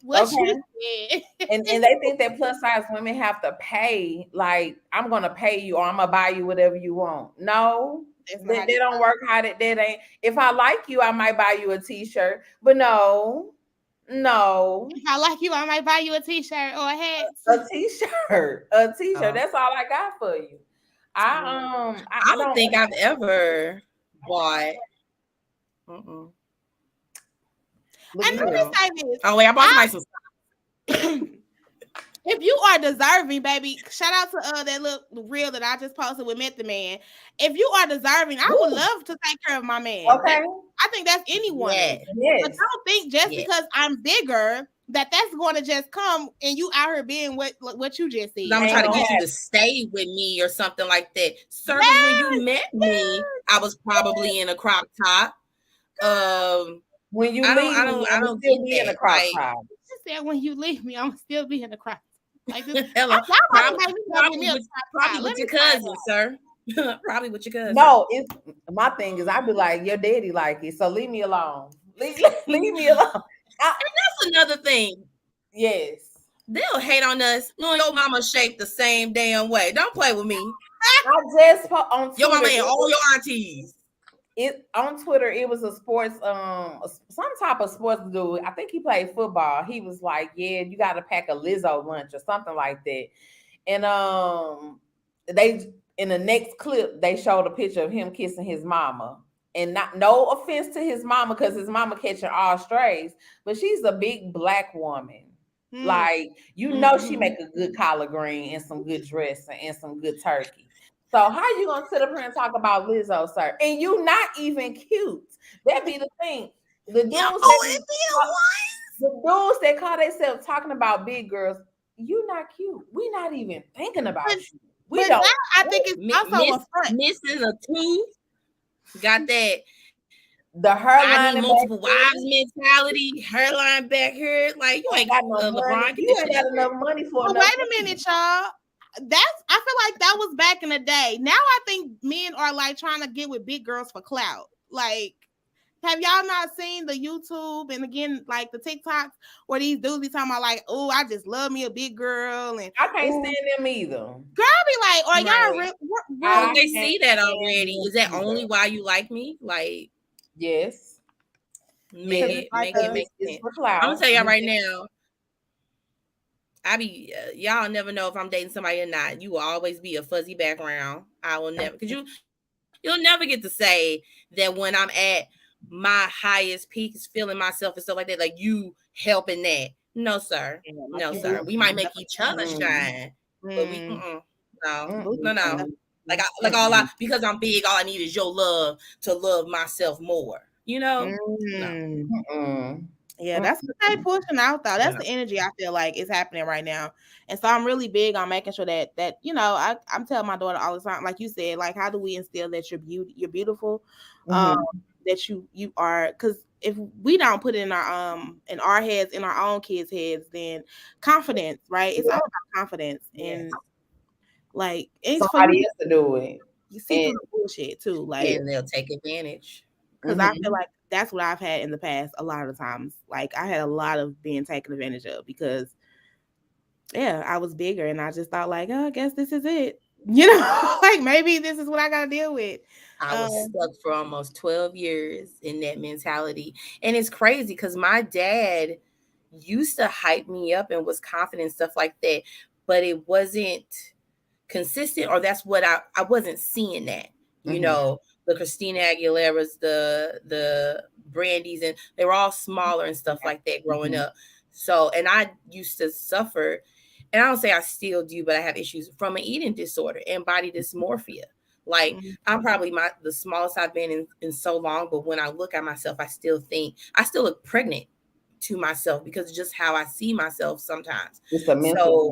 And they think that plus size women have to pay. Like, I'm gonna pay you, or I'm gonna buy you whatever you want. No. They don't work how that ain't. If I like you, I might buy you a t-shirt, but no. If I like you, I might buy you a t-shirt or a hat. A t-shirt. That's all I got for you. I don't think I've ever bought. And let me say this. Oh wait, I bought somebody some stuff. If you are deserving, baby, shout out to that little reel that I just posted with Method Man. If you are deserving, I would love to take care of my man. Okay. I think that's anyone. Yes. But don't think just because I'm bigger that's going to just come and you out here being what you just said. I'm trying to get you to stay with me or something like that. Sir, when you met me, I was probably in a crop top. When you I don't still be in a crop top. She said, when you leave me, I'm still be in the crop. Like this, probably with your cousin, sir. Probably with your cousin. No, it's my thing is I'd be like, your daddy like it, so leave me alone. Leave me alone. And that's another thing. Yes. They'll hate on us. No, your mama shaped the same damn way. Don't play with me. I just on Twitter, your mama and all your aunties. It on Twitter, it was a sports, some type of sports dude. I think he played football. He was like, "Yeah, you got to pack a Lizzo lunch or something like that." And they in the next clip they showed a picture of him kissing his mama. And no offense to his mama, because his mama catching all strays, but she's a big Black woman. Like, you know, she make a good collard green and some good dressing and some good turkey. So how you gonna sit up here and talk about Lizzo, sir? And you not even cute. That be the thing. The dudes that call themselves talking about big girls, you not cute. We not even thinking about you. We don't. I think it's also missing a tooth. Got that. The hairline, I need multiple wives mentality, hairline back here. Like, you ain't got no LeBron. You ain't got enough money for. Wait a minute, y'all. I feel like that was back in the day. Now I think men are like trying to get with big girls for clout. Like, have y'all not seen the YouTube and again like the TikToks where these dudes be talking about like, oh, I just love me a big girl, and I can't stand them either. Girl be like, or y'all they see that already. Is that only why you like me? Like, yes. Make it make sense. I'm gonna tell y'all right now. Y'all never know if I'm dating somebody or not. You will always be a fuzzy background. I will never, because you'll never get to say that when I'm at my highest peaks, feeling myself and stuff like that, like you helping that. No, sir. No, sir. We might make each other shine, but we no. Because I'm big, all I need is your love to love myself more. You know? No. Yeah, that's what they pushing out though. That's the energy I feel like is happening right now. And so I'm really big on making sure that you know, I'm telling my daughter all the time, like you said, like how do we instill that you're beautiful, that you are, because if we don't put it in our heads, in our own kids' heads, then confidence, right? It's all about confidence. And like somebody has to do it. You see some bullshit too, like, and they'll take advantage. Because I feel like that's what I've had in the past a lot of times. Like I had a lot of being taken advantage of because, I was bigger and I just thought like, oh, I guess this is it. You know, like maybe this is what I got to deal with. I was stuck for almost 12 years in that mentality. And it's crazy because my dad used to hype me up and was confident, stuff like that. But it wasn't consistent, or that's what I wasn't seeing that, you know. The Christina Aguileras, the Brandys, and they were all smaller and stuff like that growing up. So, and I used to suffer, and I don't say I still do, but I have issues from an eating disorder and body dysmorphia. Like I'm probably the smallest I've been in so long, but when I look at myself, I still look pregnant to myself because it's just how I see myself sometimes. So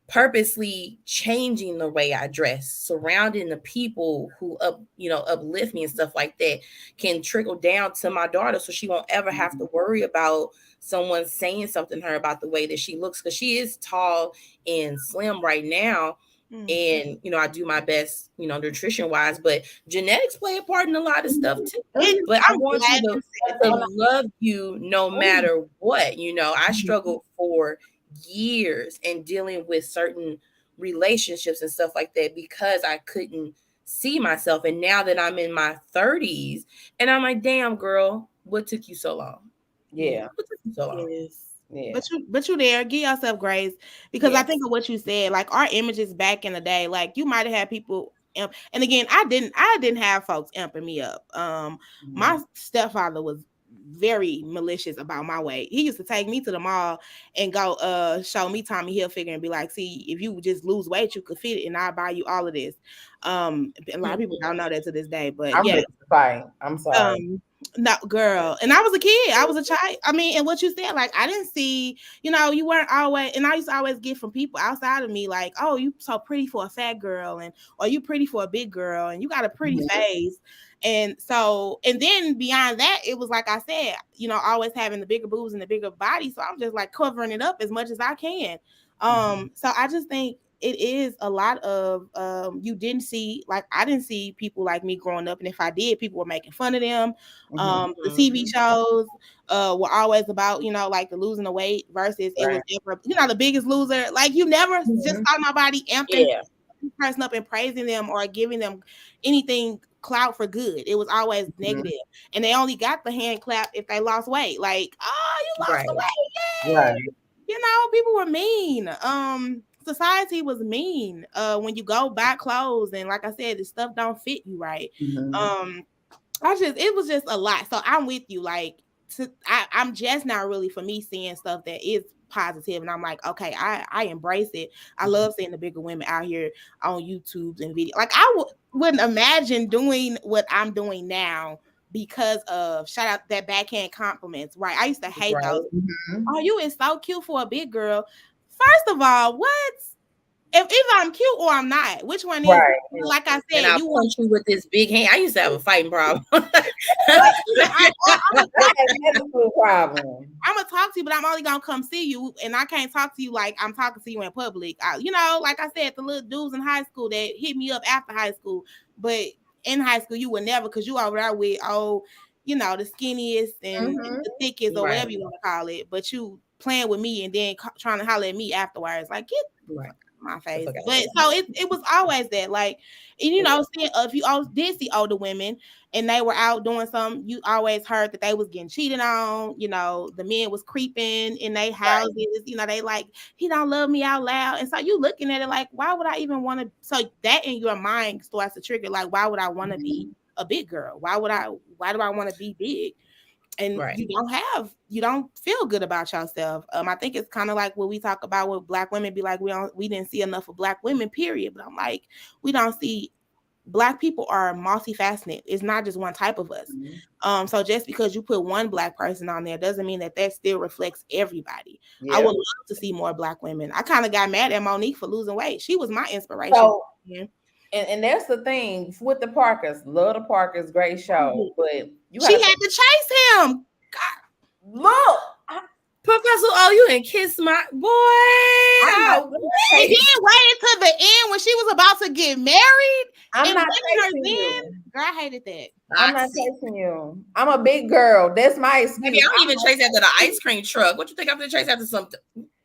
purposely changing the way I dress, surrounding the people who uplift me and stuff like that can trickle down to my daughter, so she won't ever have to worry about someone saying something to her about the way that she looks, because she is tall and slim right now. And I do my best, nutrition wise, but genetics play a part in a lot of stuff too. But I want you to love you no matter what. I struggled for years and dealing with certain relationships and stuff like that because I couldn't see myself. And now that I'm in my 30s and I'm like, damn girl, what took you so long? Yeah. What took you so long? Yes. Yeah. But you there, give yourself grace, because I think of what you said, like our images back in the day, like you might have had people and again, I didn't have folks amping me up. My stepfather was very malicious about my weight. He used to take me to the mall and go show me Tommy Hilfiger and be like, see, if you just lose weight, you could fit it and I'll buy you all of this. A lot of people don't know that to this day, but I'm sorry. No, girl. And I was a kid. I was a child. I mean, and what you said, like, I didn't see, you weren't always, and I used to always get from people outside of me, like, oh, you so pretty for a fat girl, or you pretty for a big girl, and you got a pretty face. And so, and then beyond that, it was like I said, always having the bigger boobs and the bigger body. So I'm just like covering it up as much as I can. So I just think it is a lot of you didn't see, like, I didn't see people like me growing up, and if I did, people were making fun of them. The TV shows were always about, like the losing the weight versus it was never, the Biggest Loser. Like, you never just saw nobody amping person up and praising them or giving them anything clout for good. It was always negative. And they only got the hand clap if they lost weight. Like, oh, you lost the weight, yay! Right. People were mean. Society was mean when you go buy clothes, and like I said, the stuff don't fit you right. It was just a lot. So I'm with you. Like, I'm just not really, for me, seeing stuff that is positive, and I'm like, okay, I embrace it. I love seeing the bigger women out here on YouTube and video. Like, I wouldn't imagine doing what I'm doing now because of, shout out, that backhand compliments, right? I used to hate those. Oh, you is so cute for a big girl. First of all, what? If I'm cute or I'm not, which one is? Like I said, and I punch you with this big hand. I used to have a fighting problem. I'm gonna talk to you, but I'm only gonna come see you, and I can't talk to you like I'm talking to you in public. Like I said, the little dudes in high school that hit me up after high school, but in high school you would never, because you over there with the skinniest and the thickest, or whatever you want to call it. But you playing with me and then trying to holler at me afterwards, like, get my face. But so it was always that, like, seeing, if you did see older women and they were out doing something, you always heard that they was getting cheated on. The men was creeping in their houses. They like, he don't love me out loud. And so you looking at it like, why would I even want to? So that in your mind starts to trigger, like, why would I want to be a big girl? Why do I want to be big? And you don't feel good about yourself. I think it's kind of like what we talk about with Black women, be like, we didn't see enough of Black women, period. But I'm like, we don't see, Black people are multifaceted. It's not just one type of us. So just because you put one Black person on there doesn't mean that still reflects everybody. I would love to see more Black women. I kind of got mad at Monique for losing weight. She was my inspiration. So, and that's the thing with the Parkers. Love the Parkers, great show. But she had to chase him. God, look, Professor, you and kiss my boy. He didn't wait until the end when she was about to get married. I'm not chasing you. Girl, I hated that. I'm not chasing you. I'm a big girl. That's my excuse. Maybe I don't even chase after the ice cream truck. What you think I'm gonna chase after something?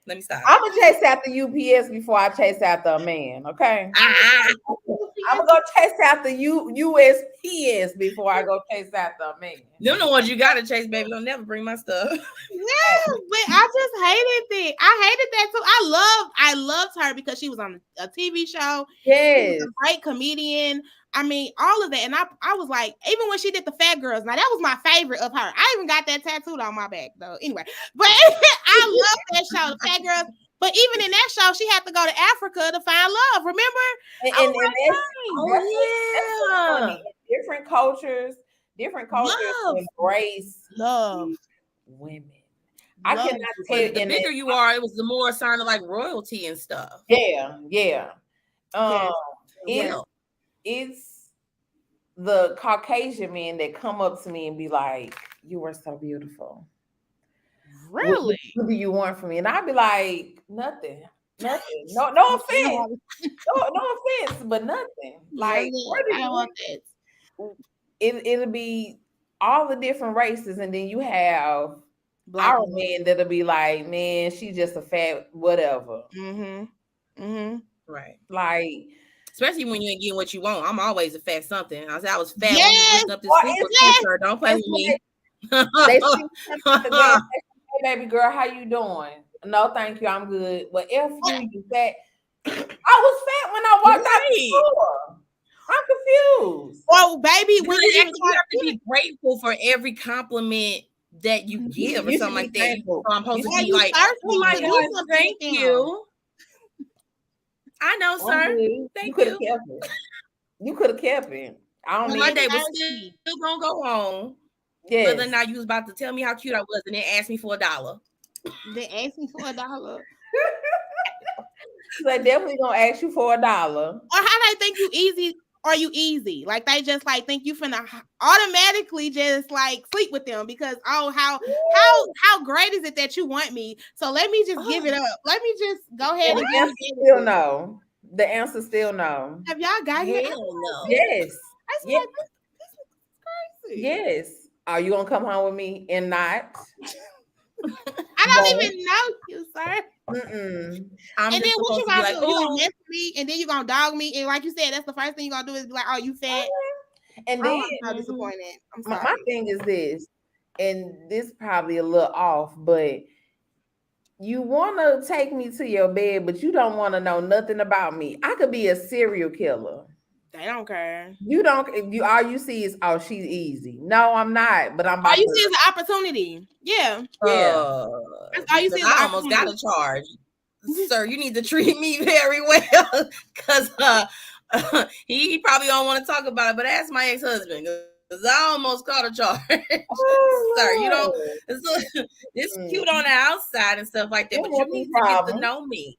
Let me stop. I'm gonna chase after UPS before I chase after a man. Okay. I'm gonna go chase after USPS before I go chase after a man. Them the ones you gotta chase, baby. Don't never bring my stuff. Yeah, but I just hated it. I hated that too. I loved her because she was on a TV show. Yes, she was a great comedian. I mean, all of that. And I was like, even when she did the Fat Girls, now that was my favorite of her. I even got that tattooed on my back, though. Anyway, but I love that show, the Fat Girls. But even in that show, she had to go to Africa to find love. Remember? And different cultures embrace love women. I cannot tell you. The bigger you are, it was the more sign of like royalty and stuff. Yeah. It's the Caucasian men that come up to me and be like, "You are so beautiful." Really? What do you want from me? And I'd be like, nothing. No offense. No offense, but nothing. Like, I want that. It'll be all the different races, and then you have our men that'll be like, man, she's just a fat whatever. Right. Like, especially when you ain't getting what you want. I'm always a fat something. I was fat when you lifted up this sleeper. Don't play with me. They see hey, baby girl, how you doing? No, thank you, I'm good. But if you fat, I was fat when I walked out the store. I'm confused. Well, baby, when you have to be grateful for every compliment that you give or something like that. So I'm supposed to be like, oh my God, thank you. I know, sir. Thank you. You could have kept it. I don't my day was still gonna go on. Yes. Whether or not you was about to tell me how cute I was and then ask me for $1. They ask me for $1. They definitely gonna ask you for $1. Or how they think you easy? Are you easy? Like they just like think you finna automatically just like sleep with them because how great is it that you want me? So let me just give it up. Let me just go ahead and give it. Still no. The answer still no. Have y'all got here? No. Yes. Yes. Like, this is crazy. Yes. Are you gonna come home with me and not? I don't even know you, sir. And then what you gonna do? You gonna mess with me, and then you gonna dog me, and like you said, that's the first thing you gonna do is be like, "Oh, you fat." And then I'm so disappointed. I'm sorry. My thing is this, and this probably a little off, but you want to take me to your bed, but you don't want to know nothing about me. I could be a serial killer. They don't care. You don't. You all you see is she's easy. No, I'm not. But I'm. All you see is an opportunity. Yeah. All you see is I almost got a charge, sir. You need to treat me very well because he probably don't want to talk about it. But ask my ex-husband because I almost caught a charge, sir. You know, it's cute on the outside and stuff like that, but you need to get to know me.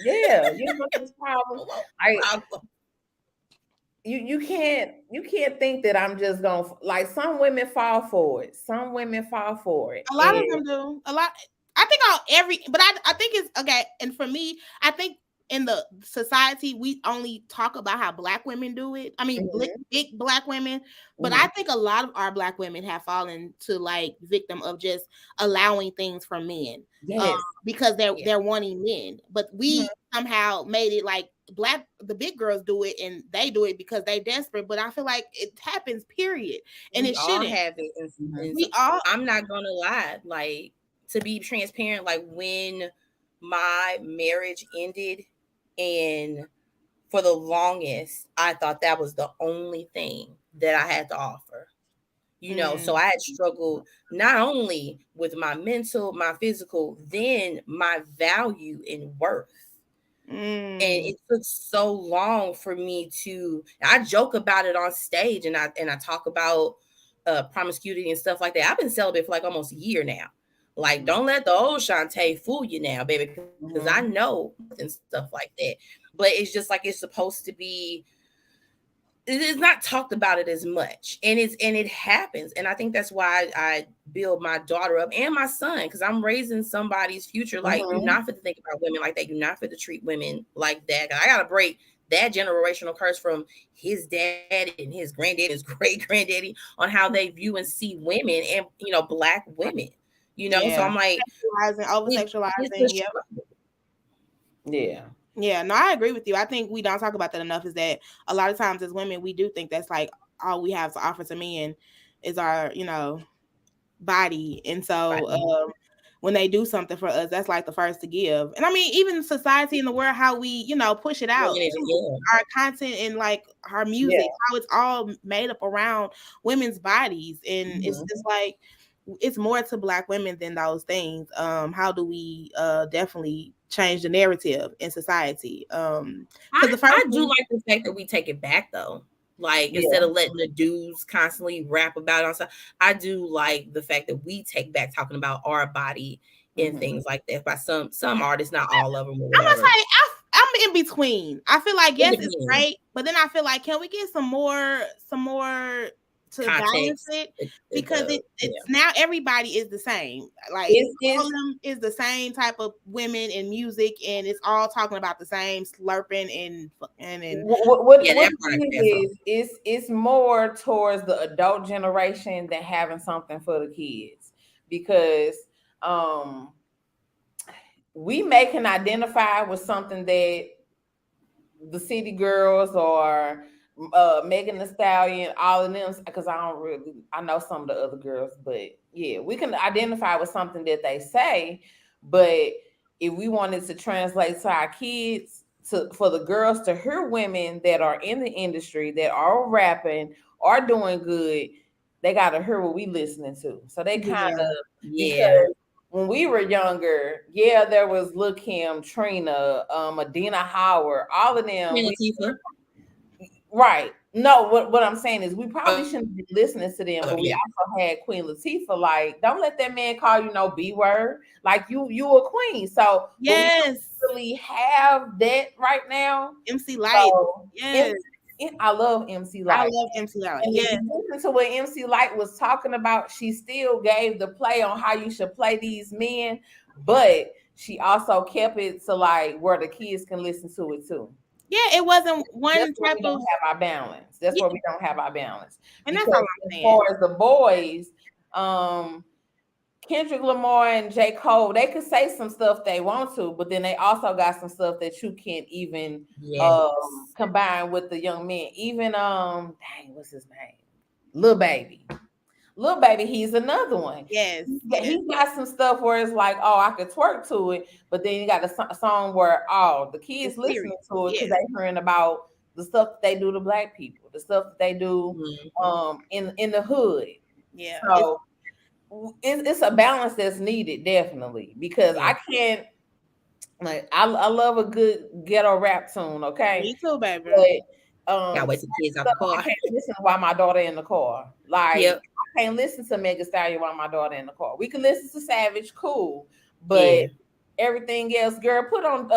Yeah, you know this problem. You can't think that I'm just gonna like some women fall for it. Some women fall for it. A lot of them do. A lot. I think but I think it's okay. And for me, I think in the society we only talk about how Black women do it. I mean, big Black women, but I think a lot of our Black women have fallen to like victim of just allowing things from men, because they're wanting men. But we somehow made it like the big girls do it and they do it because they desperate, but I feel like it happens, period. And it shouldn't have it. I'm not gonna lie, like to be transparent, like when my marriage ended, and for the longest, I thought that was the only thing that I had to offer. You know, so I had struggled not only with my mental, my physical, then my value and worth. And it took so long for me I joke about it on stage and I talk about promiscuity and stuff like that. I've been celibate for like almost a year now. Like, don't let the old Shantae fool you now, baby, because I know and stuff like that. But it's just like it's supposed to be. It is not talked about it as much, and it happens, and I think that's why I build my daughter up and my son, because I'm raising somebody's future. Like, you're not fit to think about women like that. You're not fit to treat women like that. I gotta break that generational curse from his dad and his granddad, his great granddaddy, on how they view and see women, and Black women. So I'm like over-sexualizing. Yeah, no, I agree with you. I think we don't talk about that enough, is that a lot of times as women, we do think that's like all we have to offer to men is our, body. And so when they do something for us, that's like the first to give. And I mean, even society in the world, how we, push it out, our content and like our music, how it's all made up around women's bodies. And it's just like, it's more to Black women than those things. How do we definitely change the narrative in society? I do like the fact that we take it back though. Like instead of letting the dudes constantly rap about it, I do like the fact that we take back talking about our body and things like that. By some artists, not all of them. I'm gonna say I'm in between. I feel like yes, it's great, but then I feel like can we get some more to balance it, because it's now everybody is the same. Like all of them is the same type of women in music, and it's all talking about the same slurping and what it's more towards the adult generation than having something for the kids, because we can identify with something that the City Girls or Megan Thee Stallion, all of them, because I know some of the other girls, but yeah, we can identify with something that they say. But if we wanted to translate to our kids, for the girls to hear women that are in the industry, that are rapping, are doing good, they got to hear what we listening to. So they kind of, because when we were younger, there was Lil' Kim, Trina, Adina Howard, all of them. Right. No, what I'm saying is we probably shouldn't be listening to them, but we also had Queen Latifah. Like, don't let that man call you no B word. Like you a queen. So yes, we don't really have that right now. MC Lyte. So, Yes, I love MC Lyte. I love MC Lyte. And if you listen to what MC Lyte was talking about, she still gave the play on how you should play these men, but she also kept it to like where the kids can listen to it too. Yeah, it wasn't one that's type we don't have our balance. That's where we don't have our balance. And because that's all I'm saying. As far as the boys, Kendrick Lamar and J. Cole, they could say some stuff they want to, but then they also got some stuff that you can't even combine with the young men. Even dang, what's his name? Lil Baby. Lil Baby, he's another one. Yes. He's got some stuff where it's like, oh, I could twerk to it, but then you got a song where the kids listening to it because they hearing about the stuff that they do to black people, the stuff that they do in the hood. Yeah. So it's a balance that's needed, definitely, because I can't I love a good ghetto rap tune, okay? Me too, baby. But, gotta wait till kids out the car. I can't listen while my daughter in the car. Like I can't listen to Megan Thee Stallion while my daughter in the car. We can listen to Savage, cool, but everything else, girl, put on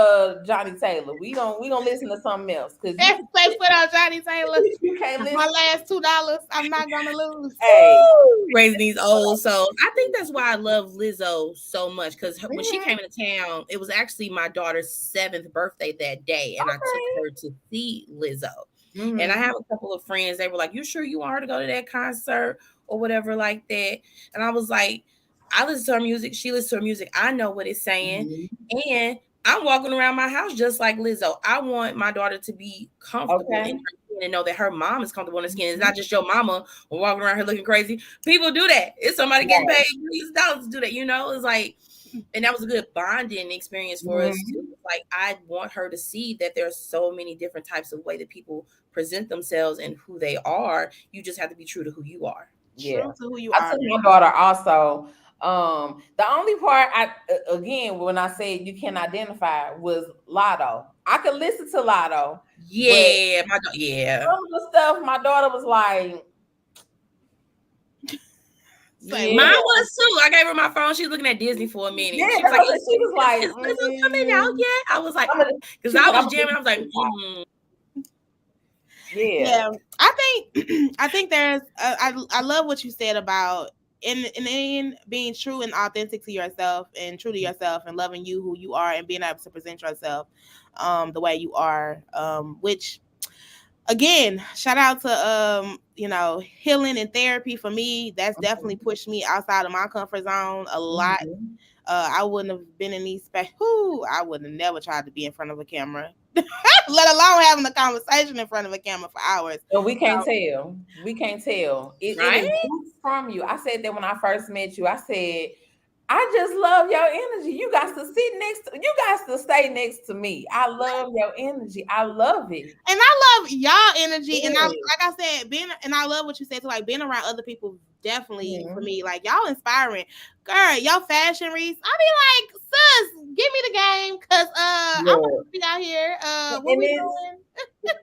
Johnny Taylor. We gonna listen to something else because put on Johnny Taylor. You can't listen. My last $2, I'm not gonna lose. Hey, raising these old souls. I think that's why I love Lizzo so much because when she came into town, it was actually my daughter's 7th birthday that day, and I took her to see Lizzo. And I have a couple of friends. They were like, "You sure you want her to go to that concert or whatever like that?" And I was like, I listen to her music. She listens to her music. I know what it's saying. And I'm walking around my house just like Lizzo. I want my daughter to be comfortable in her skin and know that her mom is comfortable in her skin. It's not just your mama walking around here looking crazy. People do that. It's somebody getting paid millions of dollars to do that. You know, it's like, and that was a good bonding experience for us too. Like, I want her to see that there's so many different types of way that people present themselves and who they are. You just have to be true to who you are. Yeah. True to who you are. I took my daughter also. The only part again, when I said you can identify was Lotto. I could listen to Lotto. Yeah, some of the stuff my daughter was like. Mine was too. I gave her my phone. She was looking at Disney for a minute. Yeah, she was like, "Is Lizzo coming out yet?" I was like, because I was jamming. I was like, Yeah. I think there's. I love what you said about in being true and authentic to yourself and true to yourself and loving you who you are and being able to present yourself the way you are. Which, again, shout out to healing and therapy for me. That's definitely pushed me outside of my comfort zone a lot. I wouldn't have been in these I would have never tried to be in front of a camera, let alone having a conversation in front of a camera for hours. But we can't tell. We can't tell. It is from you. I said that when I first met you. I said, I just love your energy. You guys to sit next to you guys to stay next to me. I love your energy. I love it. And I love y'all energy. And I I love what you said, to like being around other people definitely for me. Like, y'all inspiring. Girl, y'all fashion reads. I be like, sis, give me the game because I want to be out here. What we doing?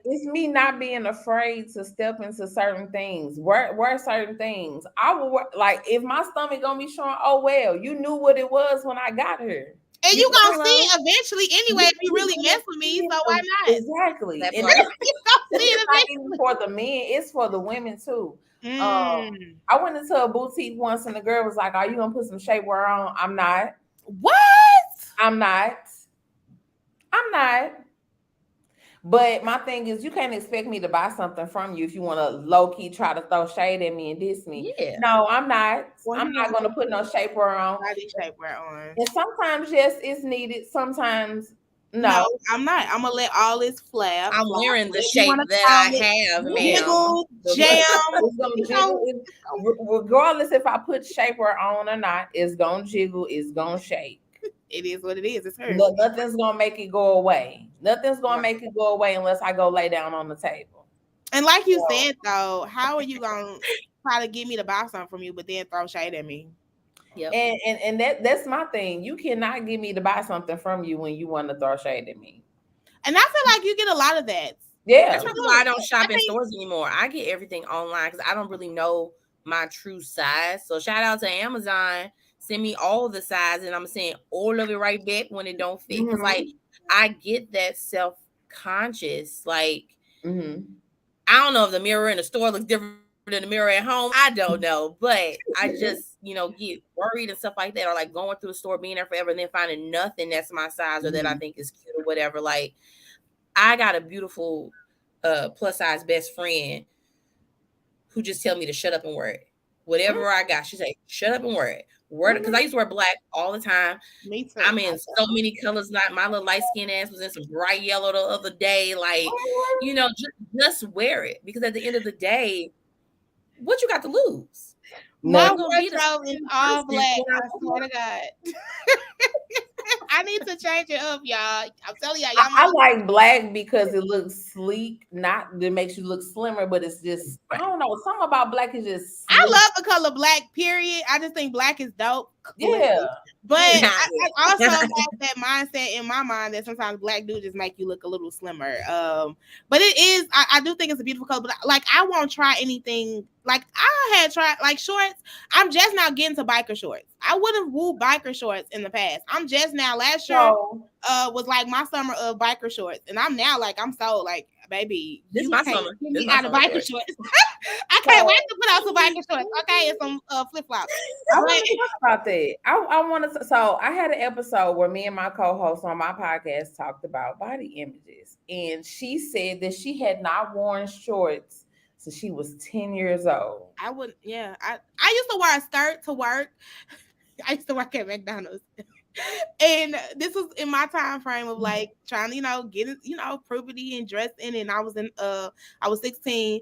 It's me not being afraid to step into certain things, wear certain things. I will work, like, if my stomach gonna be showing, oh well, you knew what it was when I got here. And you gonna see it eventually anyway if you really mess with me, so why not? Exactly. And it's not even for the men, it's for the women too. I went into a boutique once and the girl was like, "Are you gonna put some shapewear on?" I'm not. What? I'm not. But my thing is, you can't expect me to buy something from you if you want to low-key try to throw shade at me and diss me. Yeah. No, I'm not. I'm not going to put no shapewear on. Shapewear on. And sometimes, yes, it's needed. Sometimes, no. I'm not. I'm going to let all this flap. I'm wearing the shape that I have, Jiggle, jam. Regardless if I put shapewear on or not, it's going to jiggle. It's going to shake. It is what it is. It's her. Nothing's gonna make it go away. Nothing's gonna make it go away unless I go lay down on the table. And like you said, though, how are you gonna try to get me to buy something from you, but then throw shade at me? Yep. And that's my thing. You cannot get me to buy something from you when you want to throw shade at me. And I feel like you get a lot of that. Yeah. That's probably why I don't shop in stores anymore. I get everything online because I don't really know my true size. So shout out to Amazon. Send me all the size and I'm saying all of it right back when it don't fit. Because like I get that self-conscious. Like I don't know if the mirror in the store looks different than the mirror at home. I don't know. But I just, get worried and stuff like that. Or like going through the store, being there forever and then finding nothing that's my size or that I think is cute or whatever. Like I got a beautiful plus size best friend who just tell me to shut up and wear it. Whatever I got, she say, shut up and wear it. Wear it because I used to wear black all the time. Me too. I'm in so many colors. Not my little light skin ass was in some bright yellow the other day. Like, just wear it because at the end of the day, what you got to lose? My wardrobe is all black. I swear to God. I need to change it up, y'all. I'm telling y'all. I like black because it looks sleek. Not that makes you look slimmer, but it's just I don't know. Something about black is just. Sleek. I love the color black. Period. I just think black is dope. Yeah. But I also have that mindset in my mind that sometimes black dudes just make you look a little slimmer. But it is. I do think it's a beautiful color. But like, I won't try anything. Like I had tried like shorts. I'm just now getting to biker shorts. I would have wooed biker shorts in the past. I'm just now. Last year was like my summer of biker shorts, and I'm now like I'm so like, baby, this is my summer. This out of biker shorts. I can't wait to put out some biker shorts. Okay, and some flip flops. I want to talk about that. I want to. So I had an episode where me and my co-host on my podcast talked about body images, and she said that she had not worn shorts since she was 10 years old. I would, yeah. I used to wear a skirt to work. I used to work at McDonald's. And this was in my time frame of like trying to, get, puberty and dressing. And I was 16.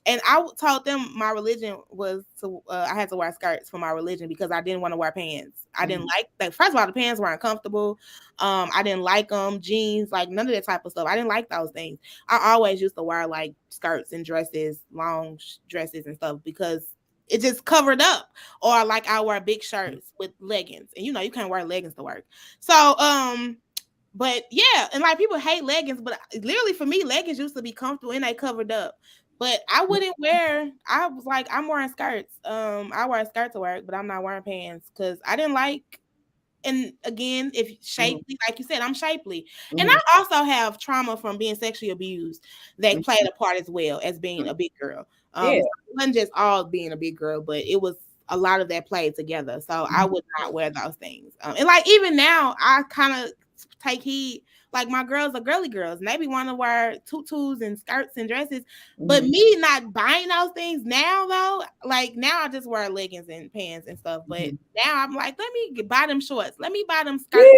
And I told them my religion was I had to wear skirts for my religion because I didn't want to wear pants. I didn't like that. First of all, the pants weren't comfortable. I didn't like them, jeans, like none of that type of stuff. I didn't like those things. I always used to wear like skirts and dresses, long dresses and stuff because it just covered up. Or like I wear big shirts with leggings, and you can't wear leggings to work. So, but yeah, and like people hate leggings, but literally for me, leggings used to be comfortable and they covered up. But I wouldn't wear. I was like, I'm wearing skirts. I wear a skirt to work, but I'm not wearing pants because I didn't like. And again, if shapely, like you said, I'm shapely, and I also have trauma from being sexually abused that played a part as well as being a big girl. It wasn't just all being a big girl, but it was a lot of that played together. So I would not wear those things. And like even now, I kind of take heed. Like my girls are girly girls, and they be want to wear tutus and skirts and dresses. But me not buying those things now, though, like now I just wear leggings and pants and stuff. But now I'm like, let me buy them shorts. Let me buy them skirts.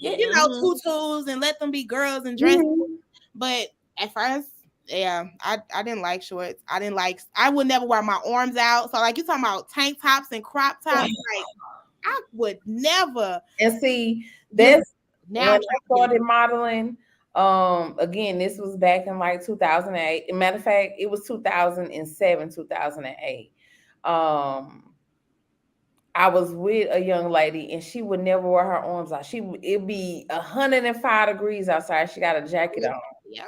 Tutus and let them be girls and dresses. But at first, I didn't like shorts. I would never wear my arms out. So like you talking about tank tops and crop tops, like I would never. And see, that's now when I started modeling. Again, this was back in like 2008. Matter of fact, it was 2007, 2008. I was with a young lady and she would never wear her arms out. It'd be 105 degrees outside. She got a jacket on. Yeah.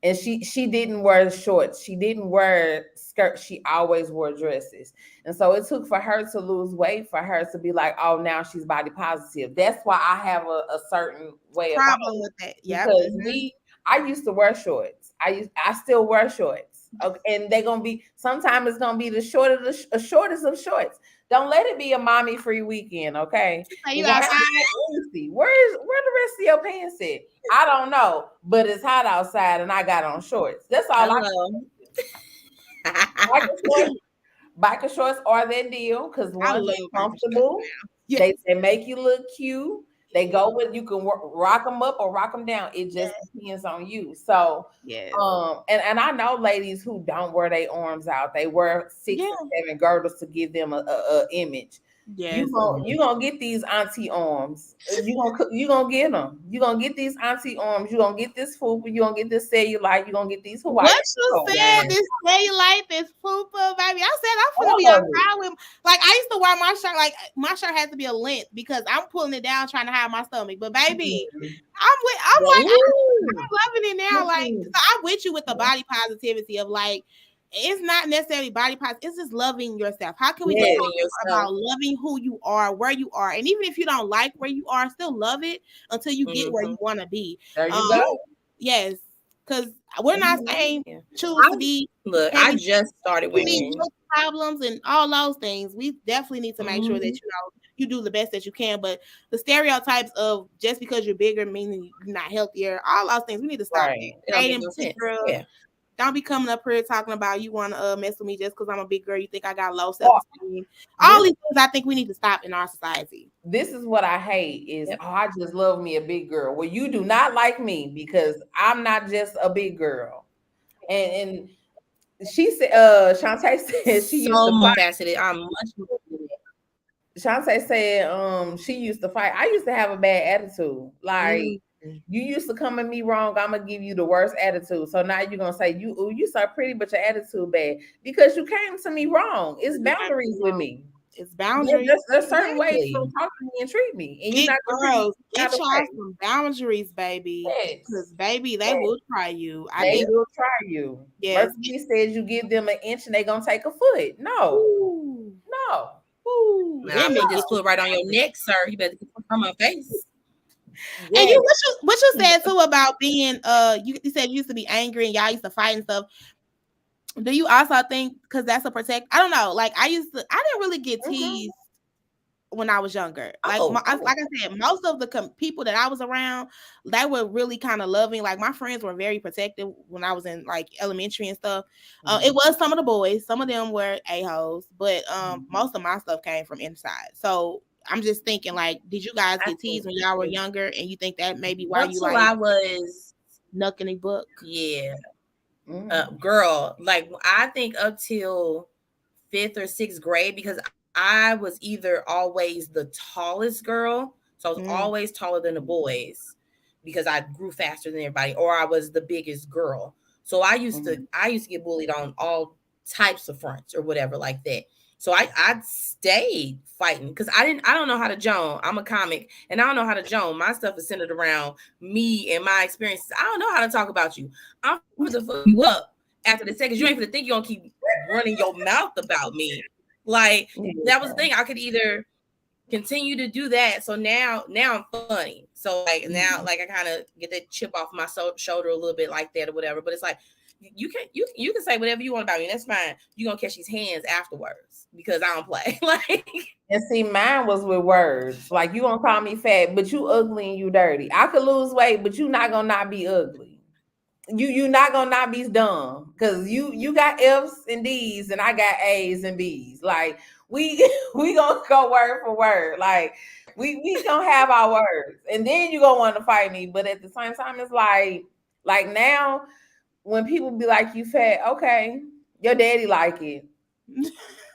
And she didn't wear shorts. She didn't wear skirts. She always wore dresses. And so it took for her to lose weight, for her to be like, oh, now she's body positive. That's why I have a certain way problem with that. Yeah. Because I used to wear shorts. I still wear shorts. Okay, and they're gonna be sometimes it's gonna be the shortest of shorts. Don't let it be a mommy free weekend, okay? You where the rest of your pants at? I don't know, but it's hot outside and I got on shorts. That's all I know. Biker shorts are that deal because one, they're comfortable. They make you look cute. They go with, you can rock them up or rock them down. It just depends on you. So, and I know ladies who don't wear their arms out. They wear 6 or 7 girdles to give them a image. Yes. You gonna get these auntie arms. You gonna get them. You gonna get these auntie arms. You gonna get this fupa. You gonna get this cellulite. You gonna get these Hawaii. What you said? This cellulite, this fupa, baby. I said I'm gonna be outside with. Like I used to wear my shirt. Like my shirt has to be a length because I'm pulling it down trying to hide my stomach. But baby, I'm loving it now. Like so I'm with you with the body positivity of like. It's not necessarily body positive. It's just loving yourself. How can we talk about loving who you are, where you are, and even if you don't like where you are, still love it until you get where you want to be. There you go. Yes, because we're not saying choose to be. Look, I just started wearing problems and all those things. We definitely need to make sure that you do the best that you can. But the stereotypes of just because you're bigger meaning you're not healthier, all those things we need to stop. Yeah. Don't be coming up here talking about you want to mess with me just because I'm a big girl. You think I got low self-esteem. All these things I think we need to stop in our society. This is what I hate is, I just love me a big girl. Well, you do not like me because I'm not just a big girl. And she said, Shantae said she used to multifaceted. I'm much more. Shantae said she used to fight. I used to have a bad attitude. Like, you used to come at me wrong, I'm gonna give you the worst attitude. So now you're gonna say you so pretty, but your attitude bad because you came to me wrong. It's boundaries with me. It's boundaries. There's certain ways to talk to me and treat me, and you're not gonna get some boundaries, baby. Because baby, they will try you. They will try you. Yes. Mercy says you give them an inch and they gonna take a foot. No. Now, I may just put right on your neck, sir. You better get from my face. And what you said too about being you said you used to be angry and y'all used to fight and stuff. Do you also think because that's a protect? I don't know. Like I didn't really get teased when I was younger. Like like I said, most of the people that I was around, they were really kind of loving. Like my friends were very protective when I was in like elementary and stuff. It was some of the boys, some of them were a-holes, but most of my stuff came from inside. So I'm just thinking, like, did you guys get teased when y'all were younger? And you think that maybe why you like I was knucking a book? Yeah. Girl, like I think up till 5th or 6th grade, because I was either always the tallest girl, so I was always taller than the boys because I grew faster than everybody, or I was the biggest girl. So I used to get bullied on all types of fronts or whatever like that. So I stayed fighting because I don't know how to joan. I'm a comic and I don't know how to joan. My stuff is centered around me and my experiences. I don't know how to talk about you. I'm going to fuck you up after the second. You ain't going to think you're going to keep running your mouth about me. Like that was the thing. I could either continue to do that. So now I'm funny. So like now, like I kind of get that chip off my shoulder a little bit like that or whatever. But it's like, you can say whatever you want about me. That's fine. You're gonna catch these hands afterwards because I don't play. Like, and see, mine was with words. Like you gonna call me fat, but you ugly and you dirty. I could lose weight, but you not gonna not be ugly. You not gonna not be dumb because you got F's and D's and I got A's and B's. Like we gonna go word for word. Like we gonna have our words, and then you gonna want to fight me. But at the same time, it's like now. When people be like, you fat, okay, your daddy like it.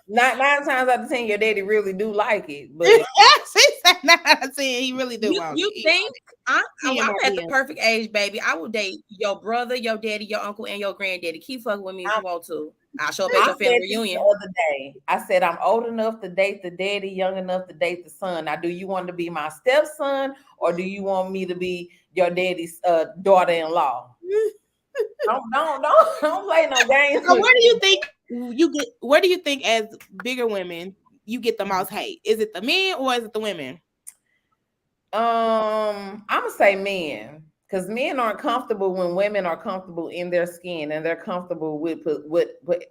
9 times out of 10, your daddy really do like it. But 9 out of 10, he really do. You think I'm at the perfect age, baby? I will date your brother, your daddy, your uncle, and your granddaddy. Keep fucking with me if you want to. I'll show up at your family reunion. The other day, I said I'm old enough to date the daddy, young enough to date the son. Now, do you want to be my stepson, or do you want me to be your daddy's daughter-in-law? Don't play no games. So where do you think as bigger women you get the most hate? Is it the men or is it the women? I'm gonna say men, because men aren't comfortable when women are comfortable in their skin and they're comfortable with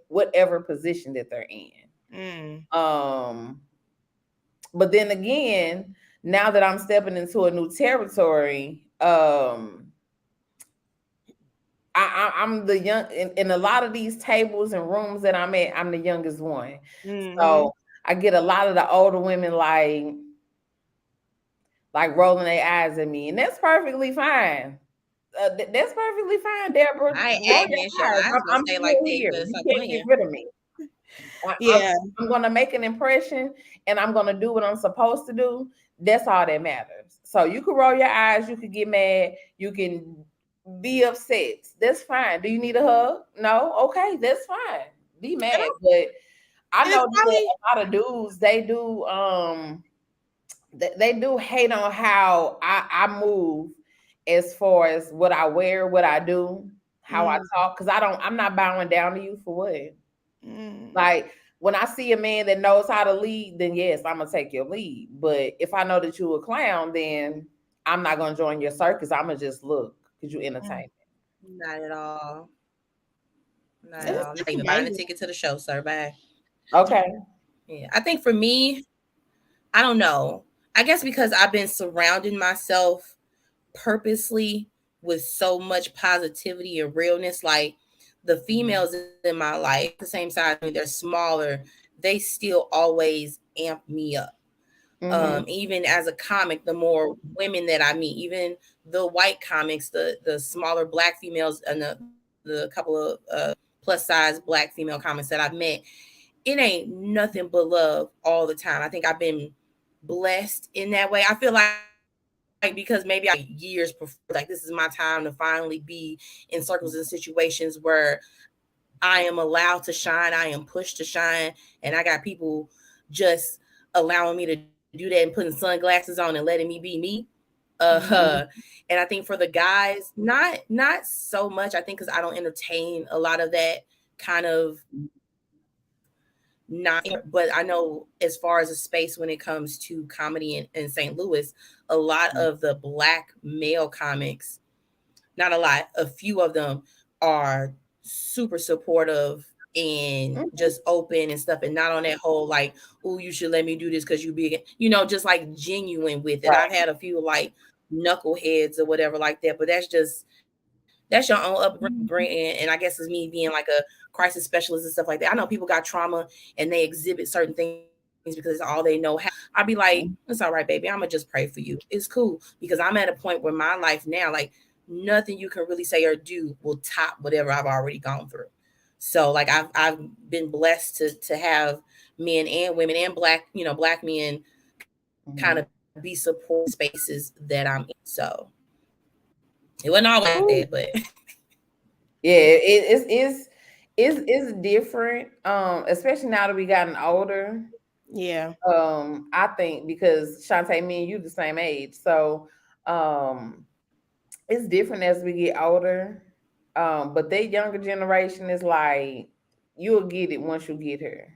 whatever position that they're in. But then again, now that I'm stepping into a new territory, I'm the young in a lot of these tables and rooms that I'm at. I'm the youngest one, so I get a lot of the older women like rolling their eyes at me, and that's perfectly fine. That's perfectly fine, Deborah. I'm say like here. You can't get rid of me. I'm going to make an impression and I'm going to do what I'm supposed to do. That's all that matters. So you can roll your eyes, you can get mad, you can be upset. That's fine. Do you need a hug? No? Okay, that's fine. Be mad. But I know that a lot of dudes, they do hate on how I move as far as what I wear, what I do, how I talk, because I'm not bowing down to you for what? Like when I see a man that knows how to lead, then yes, I'm gonna take your lead. But if I know that you're a clown, then I'm not gonna join your circus. I'm gonna just look because you entertain me. Not at all. Not at all. I'm not even buying a ticket to the show, sir. Bye. Okay. Yeah, I think for me, I don't know. I guess because I've been surrounding myself purposely with so much positivity and realness, like the females in my life, the same size, I mean, they're smaller, they still always amp me up. Even as a comic, the more women that I meet, even the white comics, the smaller Black females, and the couple of plus size Black female comics that I've met, it ain't nothing but love all the time. I think I've been blessed in that way. I feel like because maybe years before, like this is my time to finally be in circles and situations where I am allowed to shine, I am pushed to shine, and I got people just allowing me to do that and putting sunglasses on and letting me be me. And I think for the guys, not so much. I think because I don't entertain a lot of that kind of but I know as far as a space when it comes to comedy in St. Louis, a lot of the Black male comics, not a lot, a few of them are super supportive and just open and stuff, and not on that whole like, oh, you should let me do this because you big, just like genuine with it. Right. I've had a few like knuckleheads or whatever like that, but that's your own upbringing, and I guess it's me being like a crisis specialist and stuff like that. I know people got trauma and they exhibit certain things because it's all they know. I'd be like, it's all right, baby. I'm gonna just pray for you. It's cool, because I'm at a point where my life now, like nothing you can really say or do will top whatever I've already gone through. So like I've been blessed to have men and women and Black men kind of be support spaces that I'm in. So it wasn't always like that, but yeah, it's different. Especially now that we gotten older. Yeah. I think because Shantae, me and you the same age, so it's different as we get older. But that younger generation is like, you'll get it once you get here.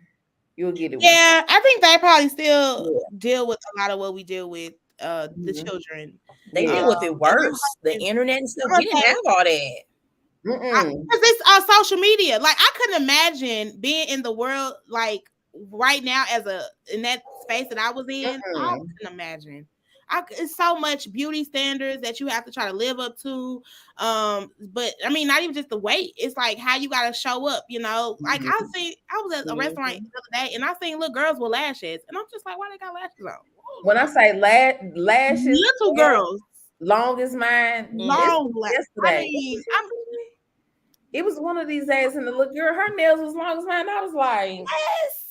You'll get it. Yeah, I think they probably still deal with a lot of what we deal with. The children, they deal with it worse. The internet and stuff. We didn't have all that. Because it's social media. Like I couldn't imagine being in the world like right now in that space that I was in. I couldn't imagine. It's so much beauty standards that you have to try to live up to. But I mean, not even just the weight. It's like how you got to show up. Like I was at a restaurant the other day and I seen little girls with lashes, and I'm just like, why they got lashes on? When I say lashes, little girls, long as mine, long yesterday. It was one of these days, and the little girl, her nails was long as mine. I was like, yes.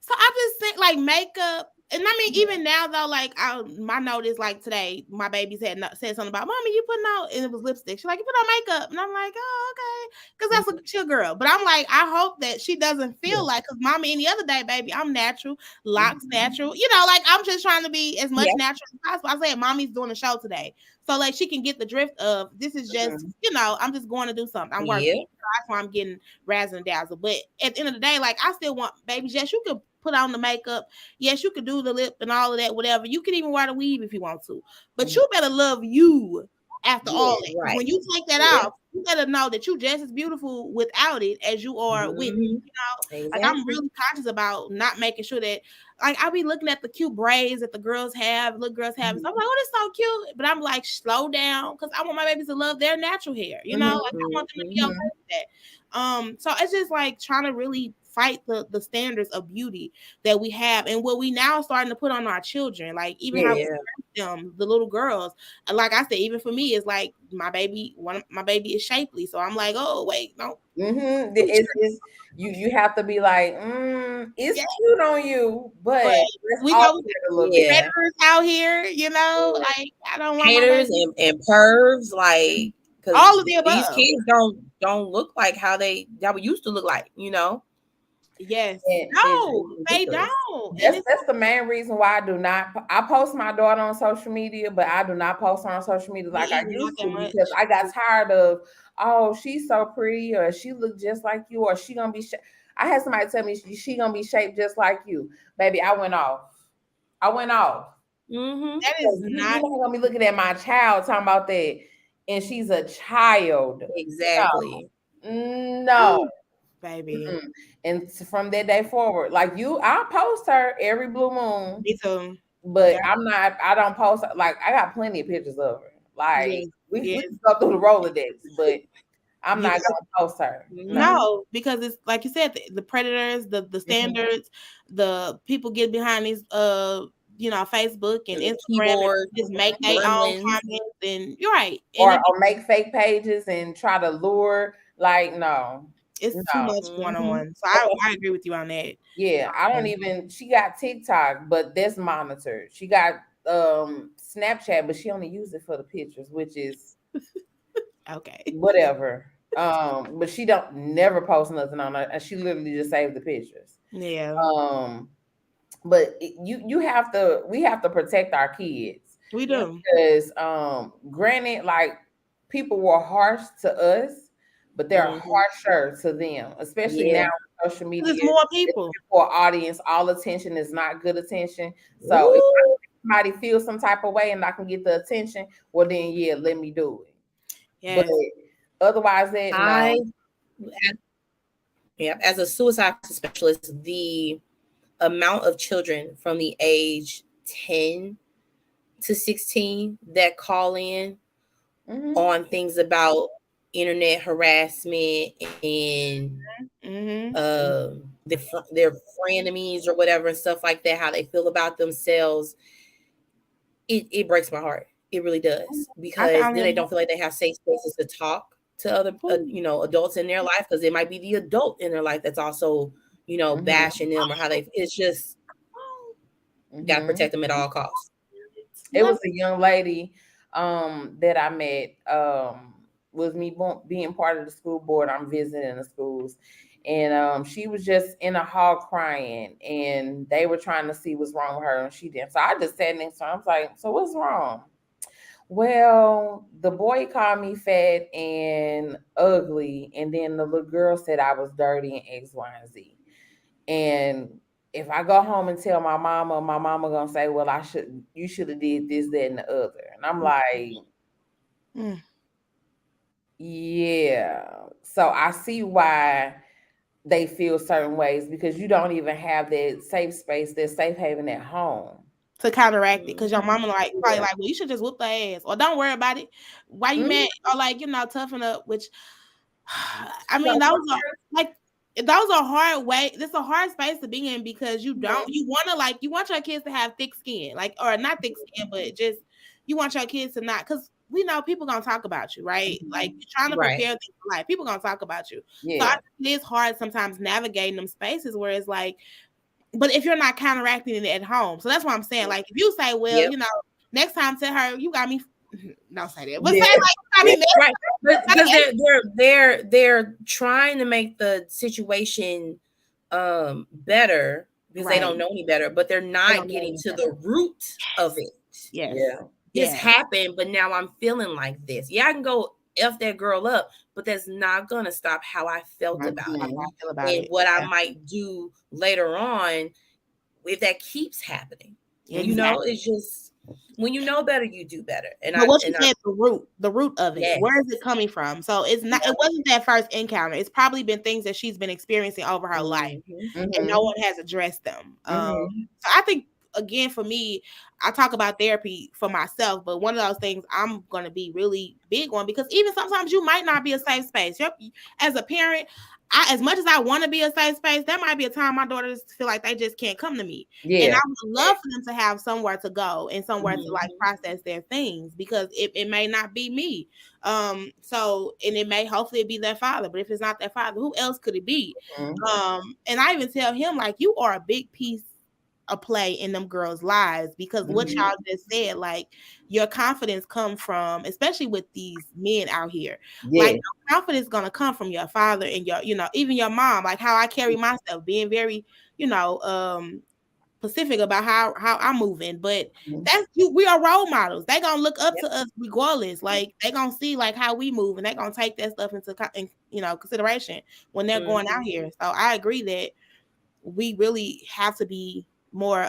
So I just think like makeup, and I mean even now though, like my notice like today, my baby said something about, mommy, you putting on, and it was lipstick. She's like, you put on makeup, and I'm like, oh okay, because that's a chill girl. But I'm like, I hope that she doesn't feel like, because mommy any other day, baby, I'm natural, locks natural, like I'm just trying to be as much natural as possible. I said, mommy's doing a show today, so like she can get the drift of this is just I'm just going to do something. I'm working. That's why I'm getting razzle and dazzle. But at the end of the day, like I still want babies. Yes, you could put on the makeup. Yes, you could do the lip and all of that, whatever. You can even wear the weave if you want to. But you better love you after all that. Right. When you take that off, you better know that you're just as beautiful without it as you are with it. Exactly. Like I'm really conscious about not making sure that, like, I be looking at the cute braids that the girls have, little girls have. So I'm like, oh, that's so cute. But I'm like, slow down, because I want my babies to love their natural hair. Like I want them to be okay with that. So it's just like trying to really fight the standards of beauty that we have and what we now starting to put on our children. Like even how we raise them, the little girls. And like I said, even for me, it's like my baby is shapely. So I'm like, oh wait, no. You have to be like, it's cute on you, but we know haters out here, you know, like I don't want haters and pervs, like all of the above. These kids don't look like how we used to look like, you know. Yes. No, they don't. That's the main reason why I post my daughter on social media, but I do not post her on social media like I used to because I got tired of, oh, she's so pretty, or she look just like you, or she gonna be I had somebody tell me she gonna be shaped just like you. Baby, I went off. Mm-hmm. That is not gonna be looking at my child talking about that, and she's a child. Exactly. No. Baby. Mm-hmm. And from that day forward, like I'll post her every blue moon. Me too. But I don't post, like I got plenty of pictures of her. Like we can go through the Rolodex, but I'm not gonna post her. No, because it's like you said, the predators, the standards, the people get behind these Facebook and Instagram and just make their own comments, and you're right. Or make fake pages and try to lure, like no. It's too much going on. So I agree with you on that. Yeah, I don't even. She got TikTok, but that's monitored. She got Snapchat, but she only uses it for the pictures, which is okay. Whatever. But she don't never post nothing on her, and she literally just saved the pictures. Yeah. But we have to protect our kids. We do. Because granted, like people were harsh to us, but they're harsher to them, especially now on social media. There's more people. For audience, all attention is not good attention. So if somebody feels some type of way and I can get the attention, well then let me do it. Yes. But otherwise, as a suicide specialist, the amount of children from the age 10 to 16 that call in on things about internet harassment and their frenemies or whatever and stuff like that, how they feel about themselves, it breaks my heart. It really does, because then they don't feel like they have safe spaces to talk to other adults in their life, because it might be the adult in their life that's also bashing them, or how it's just gotta protect them at all costs. It was a young lady that I met with me being part of the school board. I'm visiting the schools, and she was just in a hall crying, and they were trying to see what's wrong with her, and she didn't. So I just sat next to her. I was like, so what's wrong? Well, the boy called me fat and ugly, and then the little girl said I was dirty and X, Y, and Z. And if I go home and tell my mama gonna say, well, you should have did this, that, and the other. And I'm like, yeah. So I see why they feel certain ways, because you don't even have that safe space, that safe haven at home to counteract it, because your mama probably like, well, you should just whoop the ass, or don't worry about it. Why you mad? Or toughen up. Which, I mean, those are hard way. This is a hard space to be in, because you want your kids to have thick skin, or not thick skin, but just you want your kids to not, because we know people gonna talk about you, right? Like you're trying to prepare things for life. People gonna talk about you. Yeah. So I think it is hard sometimes navigating them spaces where it's like. But if you're not counteracting it at home, so that's what I'm saying. Like if you say, well, next time tell her you got me. Don't say that. But say right. Because they're trying to make the situation better, because they don't know any better, but they're not getting to the root of it. Yes. Yeah. This happened, but now I'm feeling like this. Yeah, I can go F that girl up, but that's not gonna stop how I felt about it, and what I might do later on if that keeps happening. Exactly. It's just when you know better, you do better. And the root of it, where is it coming from? So it's not. It wasn't that first encounter. It's probably been things that she's been experiencing over her life, and no one has addressed them. So I think. Again, for me, I talk about therapy for myself, but one of those things I'm going to be really big on, because even sometimes you might not be a safe space. As a parent, as much as I want to be a safe space, there might be a time my daughters feel like they just can't come to me. Yeah. And I would love for them to have somewhere to go and somewhere to like process their things, because it may not be me. So, and it may hopefully be their father, but if it's not their father, who else could it be? And I even tell him, like, you are a big piece of play in them girls' lives, because what y'all just said, like, your confidence comes from, especially with these men out here, like, your confidence gonna come from your father and your, you know, even your mom, like how I carry myself, being very, you know, specific about how I'm moving. But that's you, we are role models. They gonna look up to us regardless. Like, they gonna see like how we move, and they gonna take that stuff into you know, consideration when they're going out here. So I agree that we really have to be more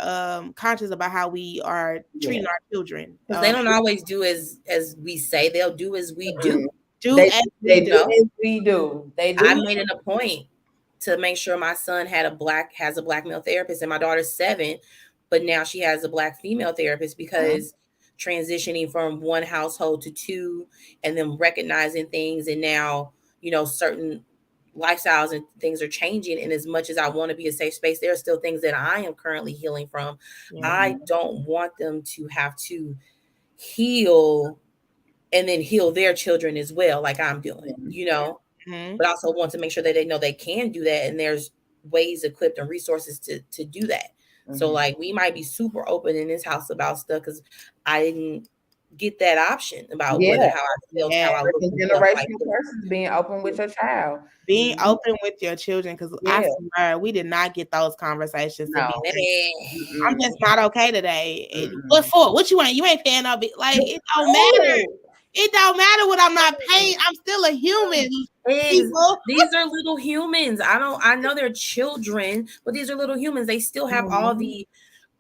conscious about how we are treating our children. They don't always do as we say. They'll do as we do. They do as we do. They do. I made it a point to make sure my son has a black male therapist, and my daughter's 7, but now she has a black female therapist, because transitioning from one household to 2, and then recognizing things, and now, you know, certain lifestyles and things are changing. And as much as I want to be a safe space, there are still things that I am currently healing from. I don't want them to have to heal and then heal their children as well, like I'm doing, you know. But I also want to make sure that they know they can do that, and there's ways equipped and resources to do that. So like, we might be super open in this house about stuff because I didn't get that option about whether how I feel, how I look. Generational curses, being open with your child, being open with your children, because I swear we did not get those conversations. I'm just not okay today. What for? What you ain't? You ain't paying no bit. Like, it don't matter. It don't matter what I'm not paying. I'm still a human. These are little humans. I know they're children, but these are little humans. They still have all the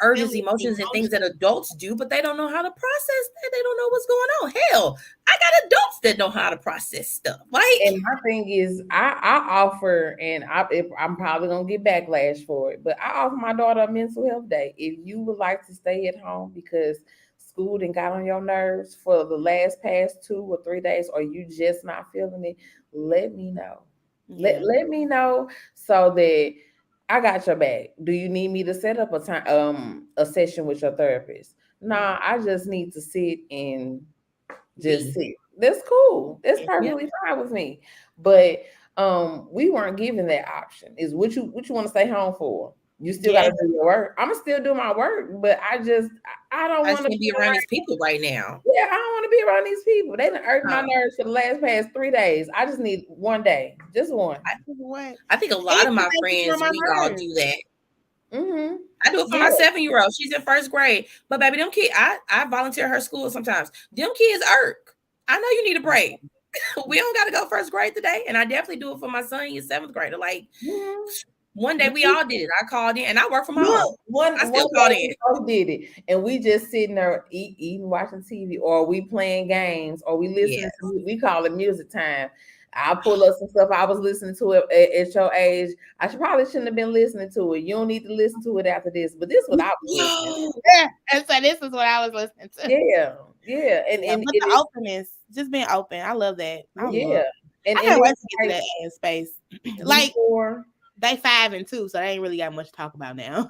urges, emotions, and things that adults do, but they don't know how to process that. They don't know what's going on. Hell, I got adults that know how to process stuff. Like, and my thing is, I offer, and I'm probably gonna get backlash for it, but I offer my daughter a mental health day. If you would like to stay at home because school and got on your nerves for the past 2 or 3 days, or you just not feeling it, let me know. Let me know, so that I got your back. Do you need me to set up a session with your therapist? Nah, I just need to sit and just sit. That's cool. That's perfectly fine with me. But we weren't given that option. Is what you want to stay home for? You still got to do your work. I'm gonna still do my work, but I don't want to be around these people right now. Yeah, I don't want to be around these people. They done irked my nerves for the past 3 days. I just need one day, just one. I think a lot of my friends, we all do that. I do it for my 7-year-old. She's in 1st grade, but baby, them kids, I volunteer her school sometimes. Them kids irk. I know you need a break. We don't got to go 1st grade today, and I definitely do it for my son. He's 7th grader. Like. One day we all did it. I called in, and I work from home. I still called in. We did it, and we just sitting there eating, watching TV, or we playing games, or we listening to. We call it music time. I pull up some stuff I was listening to it at your age. I probably shouldn't have been listening to it. You don't need to listen to it after this, but this is what I was listening to. Yeah, and so this is what I was listening to. Yeah, and the openness, just being open. I love that. And I can't wait to get to that space. Like. They 5 and 2, so they ain't really got much to talk about now.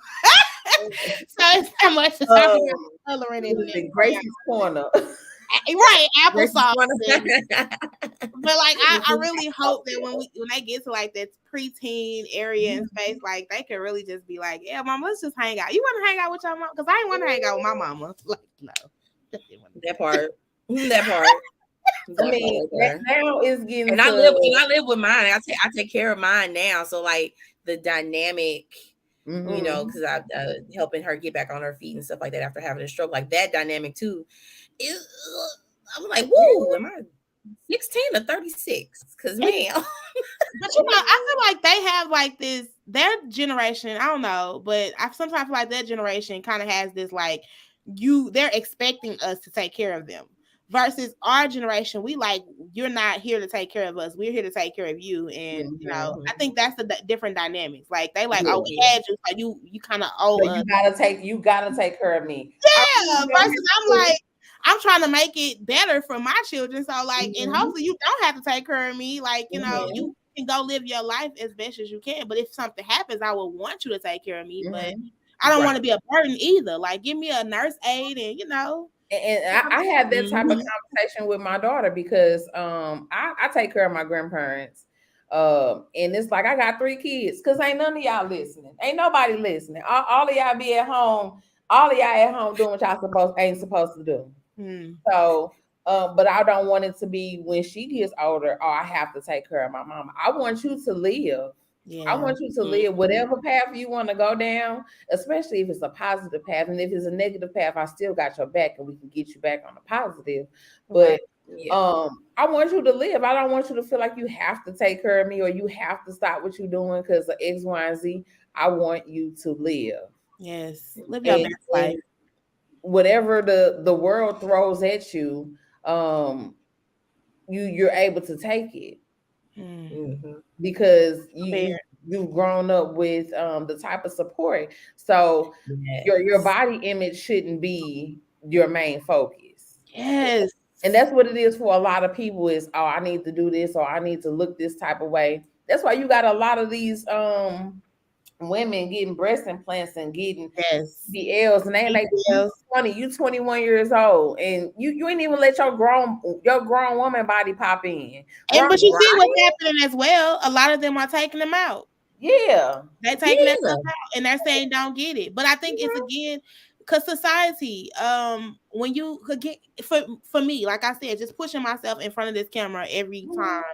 So it's not much to talk about coloring in Gracie's Corner. Right, applesauce. But like, I really hope that when they get to like that preteen area and space, like they can really just be like, yeah, mom, let's just hang out. You want to hang out with your mom? Because I ain't want to hang out with my mama. Like, no. That part. I mean, now is getting. And I live with mine. I take care of mine now. So like the dynamic, you know, because I'm helping her get back on her feet and stuff like that after having a stroke. Like that dynamic too. I'm like, whoa, am I 16 or 36? Because man, but you know, I feel like they have like this. Their generation, I don't know, but I sometimes feel like their generation kind of has this like they're expecting us to take care of them. Versus our generation, we like, you're not here to take care of us. We're here to take care of you. And, you know, I think that's the different dynamics. Like, they like, oh, we had you, so you kind of owe us. You gotta take care of me. Yeah. Versus I'm like, I'm trying to make it better for my children. So, like, and hopefully you don't have to take care of me. Like, you know, you can go live your life as best as you can. But if something happens, I would want you to take care of me. But I don't want to be a burden either. Like, give me a nurse aide, and And I had that type of conversation with my daughter because I take care of my grandparents. And it's like I got 3 kids because ain't none of y'all listening. Ain't nobody listening. All of y'all be at home. All of y'all at home doing what y'all ain't supposed to do. So, but I don't want it to be when she gets older, I have to take care of my mama. I want you to live. I want you to live whatever path you want to go down, especially if it's a positive path. And if it's a negative path, I still got your back and we can get you back on the positive. But I want you to live. I don't want you to feel like you have to take care of me or you have to stop what you're doing because of X, Y, and Z. I want you to live. Yes. Live your best life. Whatever the world throws at you, you're able to take it. Because you've grown up with the type of support. So your body image shouldn't be your main focus. Yes. And that's what it is for a lot of people is, I need to do this or I need to look this type of way. That's why you got a lot of these women getting breast implants and getting BLs, and they ain't like 20, you 21 years old, and you ain't even let your grown woman body pop in. But you see what's happening as well. A lot of them are taking them out. Yeah, they're taking that stuff out, and they're saying don't get it. But I think it's again because society, when you could get for me, like I said, just pushing myself in front of this camera every time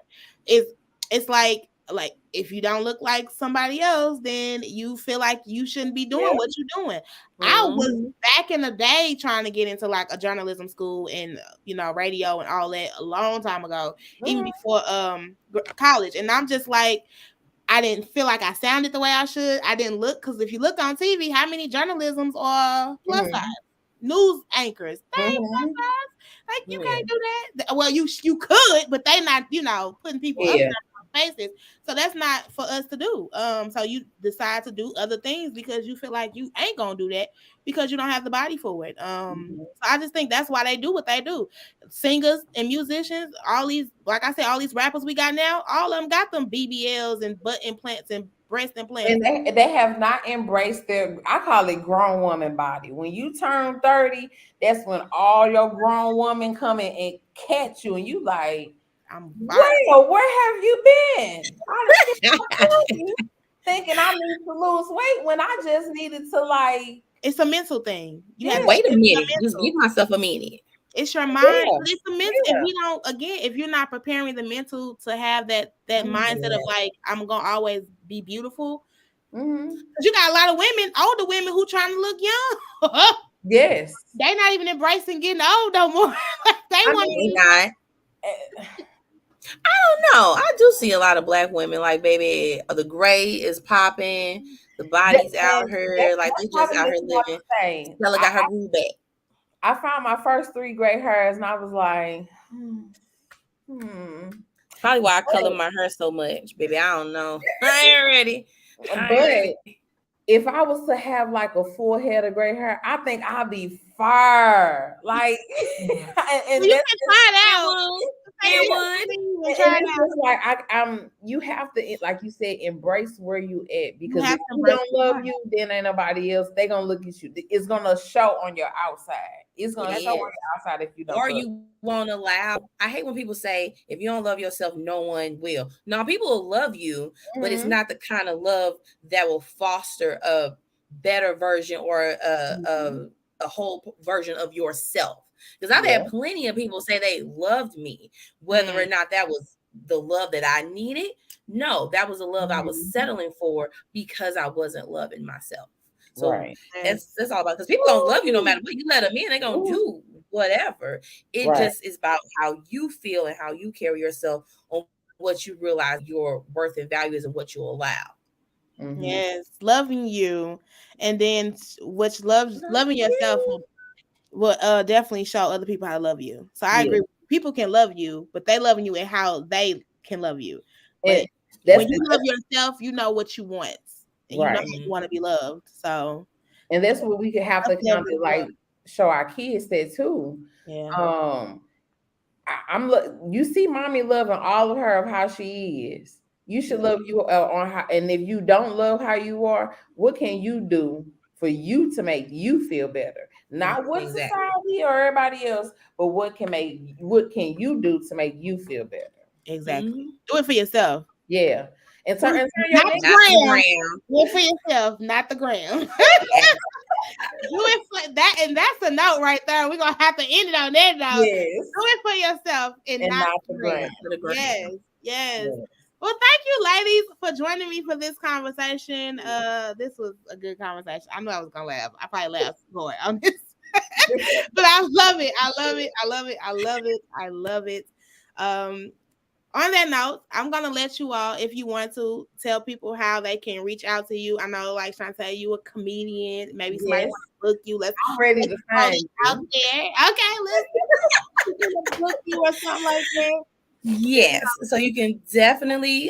it's like if you don't look like somebody else, then you feel like you shouldn't be doing what you're doing. I was back in the day trying to get into like a journalism school and radio and all that a long time ago, even before college. And I'm just like, I didn't feel like I sounded the way I should. I didn't look, because if you look on TV, how many journalisms are plus size? News anchors. They ain't plus size. Like, you can't do that. Well, you could, but they not, putting people up there faces. So that's not for us to do. So you decide to do other things because you feel like you ain't gonna do that because you don't have the body for it. So I just think that's why they do what they do. Singers and musicians, all these, like I said, all these rappers we got now, all of them got them BBLs and butt implants and breast implants. And they have not embraced their, I call it grown woman body. When you turn 30, that's when all your grown woman come in and catch you, and you like, well, where have you been? Thinking I need to lose weight when I just needed to it's a mental thing. Wait a minute. Just give myself a minute. It's your mind. It's the mental. If you don't, again, if you're not preparing the mental to have that mindset of like, I'm gonna always be beautiful. Because you got a lot of women, older women, who trying to look young. Yes. They not even embracing getting old no more. They want to not. I don't know. I do see a lot of black women like, baby, the gray is popping, the body's out here, like they just out here living. Stella got her groove back. I found my first 3 gray hairs, and I was like, Probably why I color my hair so much, baby. I don't know. I ain't ready. But if I was to have like a full head of gray hair, I think I'd be fire. Like, and you can try it out. You have to, like you said, embrace where you at, because if you don't love you, then ain't nobody else. They gonna look at you. It's gonna show on your outside. It's gonna show on your outside if you don't. Or you won't allow. I hate when people say, if you don't love yourself, no one will. No, people will love you, but it's not the kind of love that will foster a better version or a whole version of yourself. Because I've had plenty of people say they loved me, whether or not that was the love that I needed. No, that was the love I was settling for because I wasn't loving myself. So that's all about, because people don't love you no matter what. You let them in, they're going to do whatever. It just is about how you feel and how you carry yourself on what you realize your worth and value is and what you allow. Yes, loving you. And then loving yourself will definitely show other people how to love you. So I agree. People can love you, but they loving you and how they can love you. But when you love yourself, you know what you want. And you know you want to be loved. So, and that's what we can have to kind of like show our kids that too. Yeah. You see mommy loving all of her of how she is. You should love you on how, and if you don't love how you are, what can you do for you to make you feel better? Not what society or everybody else, but what can you do to make you feel better? Exactly. Do it for yourself. Yeah. And turn not your the gram. Do it for yourself, not the gram. Do it for that, and that's a note right there. We're gonna have to end it on that note. Yes. Do it for yourself and not the gram. Yes. Well, thank you, ladies, for joining me for this conversation. This was a good conversation. I knew I was gonna laugh. I probably laughed more on this, but I love it. I love it. I love it. I love it. I love it. On that note, I'm gonna let you all, if you want to, tell people how they can reach out to you. I know, like Shantae, you a comedian. Maybe somebody want to book you. I'm ready to find you out there. Okay, let's book you or something like that. Yes. So you can definitely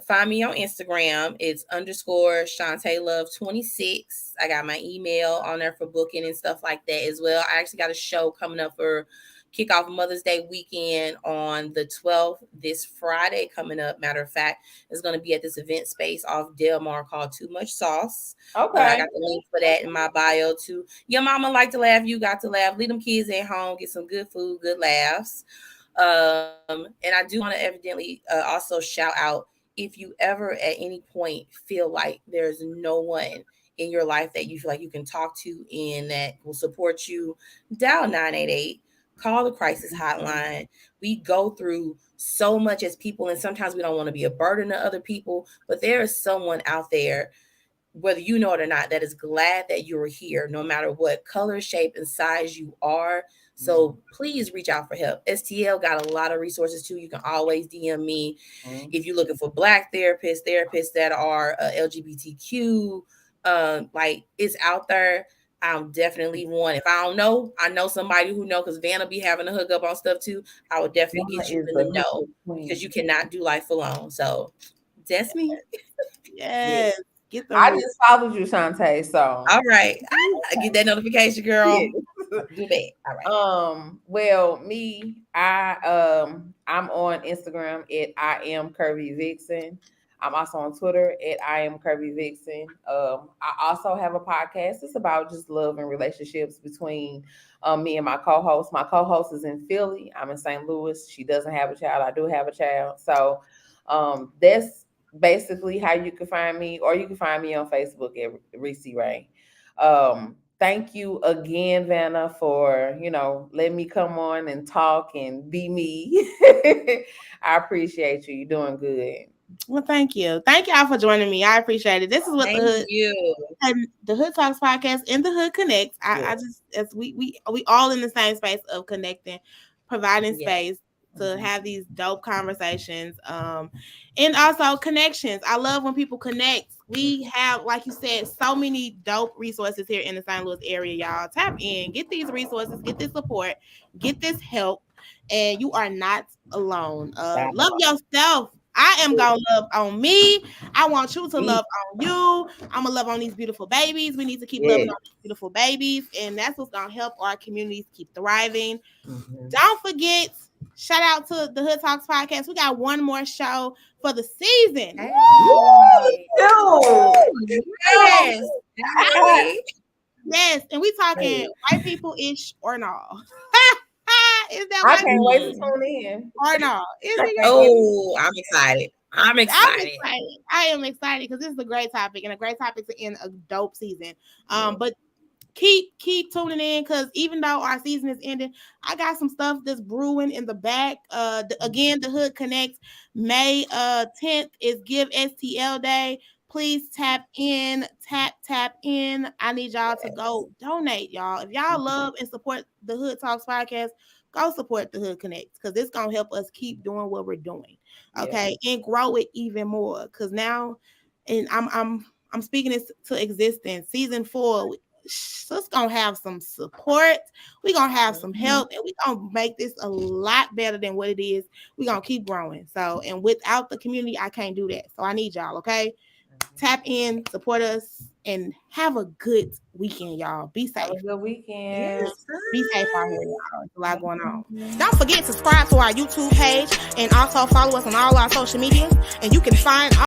find me on Instagram. It's _ Shantae Love 26. I got my email on there for booking and stuff like that as well. I actually got a show coming up for kickoff Mother's Day weekend on the 12th, this Friday coming up. Matter of fact, it's going to be at this event space off Del Mar called Too Much Sauce. Okay. I got the link for that in my bio too. Your mama like to laugh, you got to laugh. Leave them kids at home, get some good food, good laughs. And I do want to evidently also shout out, if you ever at any point feel like there's no one in your life that you feel like you can talk to and that will support you, dial 988. Call the crisis hotline. We go through so much as people, and sometimes we don't want to be a burden to other people, but there is someone out there, whether you know it or not, that is glad that you're here, no matter what color, shape, and size you are. So please reach out for help. STL got a lot of resources too. You can always DM me if you're looking for Black therapists that are LGBTQ. Like, it's out there. I'm definitely one. If I don't know, I know somebody who know, because Vanna be having to hook up on stuff too. I would definitely get you in the know, because you cannot do life alone. So that's me. Yes. I just followed you, Shantae. So all right, I get that notification, girl. Do that. All right. Well, me, I'm on Instagram at I am Curvy Vixen. I'm also on Twitter at I am Curvy Vixen. I also have a podcast. It's about just love and relationships between me and my co-host. My co-host is in Philly. I'm in St. Louis. She doesn't have a child. I do have a child. So that's basically how you can find me, or you can find me on Facebook at Reese Ray. Thank you again, Vanna, for letting me come on and talk and be me. I appreciate you. You're doing good. Well, thank you. Thank y'all for joining me. I appreciate it. This is what the Hood Talks podcast and the Hood Connects. I just, as we all in the same space of connecting, providing space to have these dope conversations, and also connections. I love when people connect. We have, like you said, so many dope resources here in the St. Louis area. Y'all tap in, get these resources, get this support, get this help, and you are not alone. Love yourself. I am gonna love on me. I want you to love on you. I'm gonna love on these beautiful babies. We need to keep loving on these beautiful babies, and that's what's gonna help our communities keep thriving. Don't forget, shout out to the Hood Talks podcast. We got one more show for the season. Yes, and we talking white people ish or no. I can't wait to tune in. Or no. I'm excited. I am excited because this is a great topic, and a great topic to end a dope season. But keep tuning in, because even though our season is ending, I got some stuff that's brewing in the back. Again, the Hood Connects. May 10th is Give STL Day. Please tap in. I need y'all to go donate, y'all. If y'all love and support the Hood Talks podcast, go support the Hood Connects, because it's gonna help us keep doing what we're doing, okay, and grow it even more. Because now, and I'm speaking this to existence. Season 4, it's gonna have some support. We're gonna have some help, and we're gonna make this a lot better than what it is. We're gonna keep growing. So, and without the community, I can't do that. So I need y'all, okay? Tap in, support us, and have a good weekend, y'all. Be safe. Have a good weekend. Yes, Be safe out here, y'all. There's a lot going on. Don't forget to subscribe to our YouTube page and also follow us on all our social media. And you can find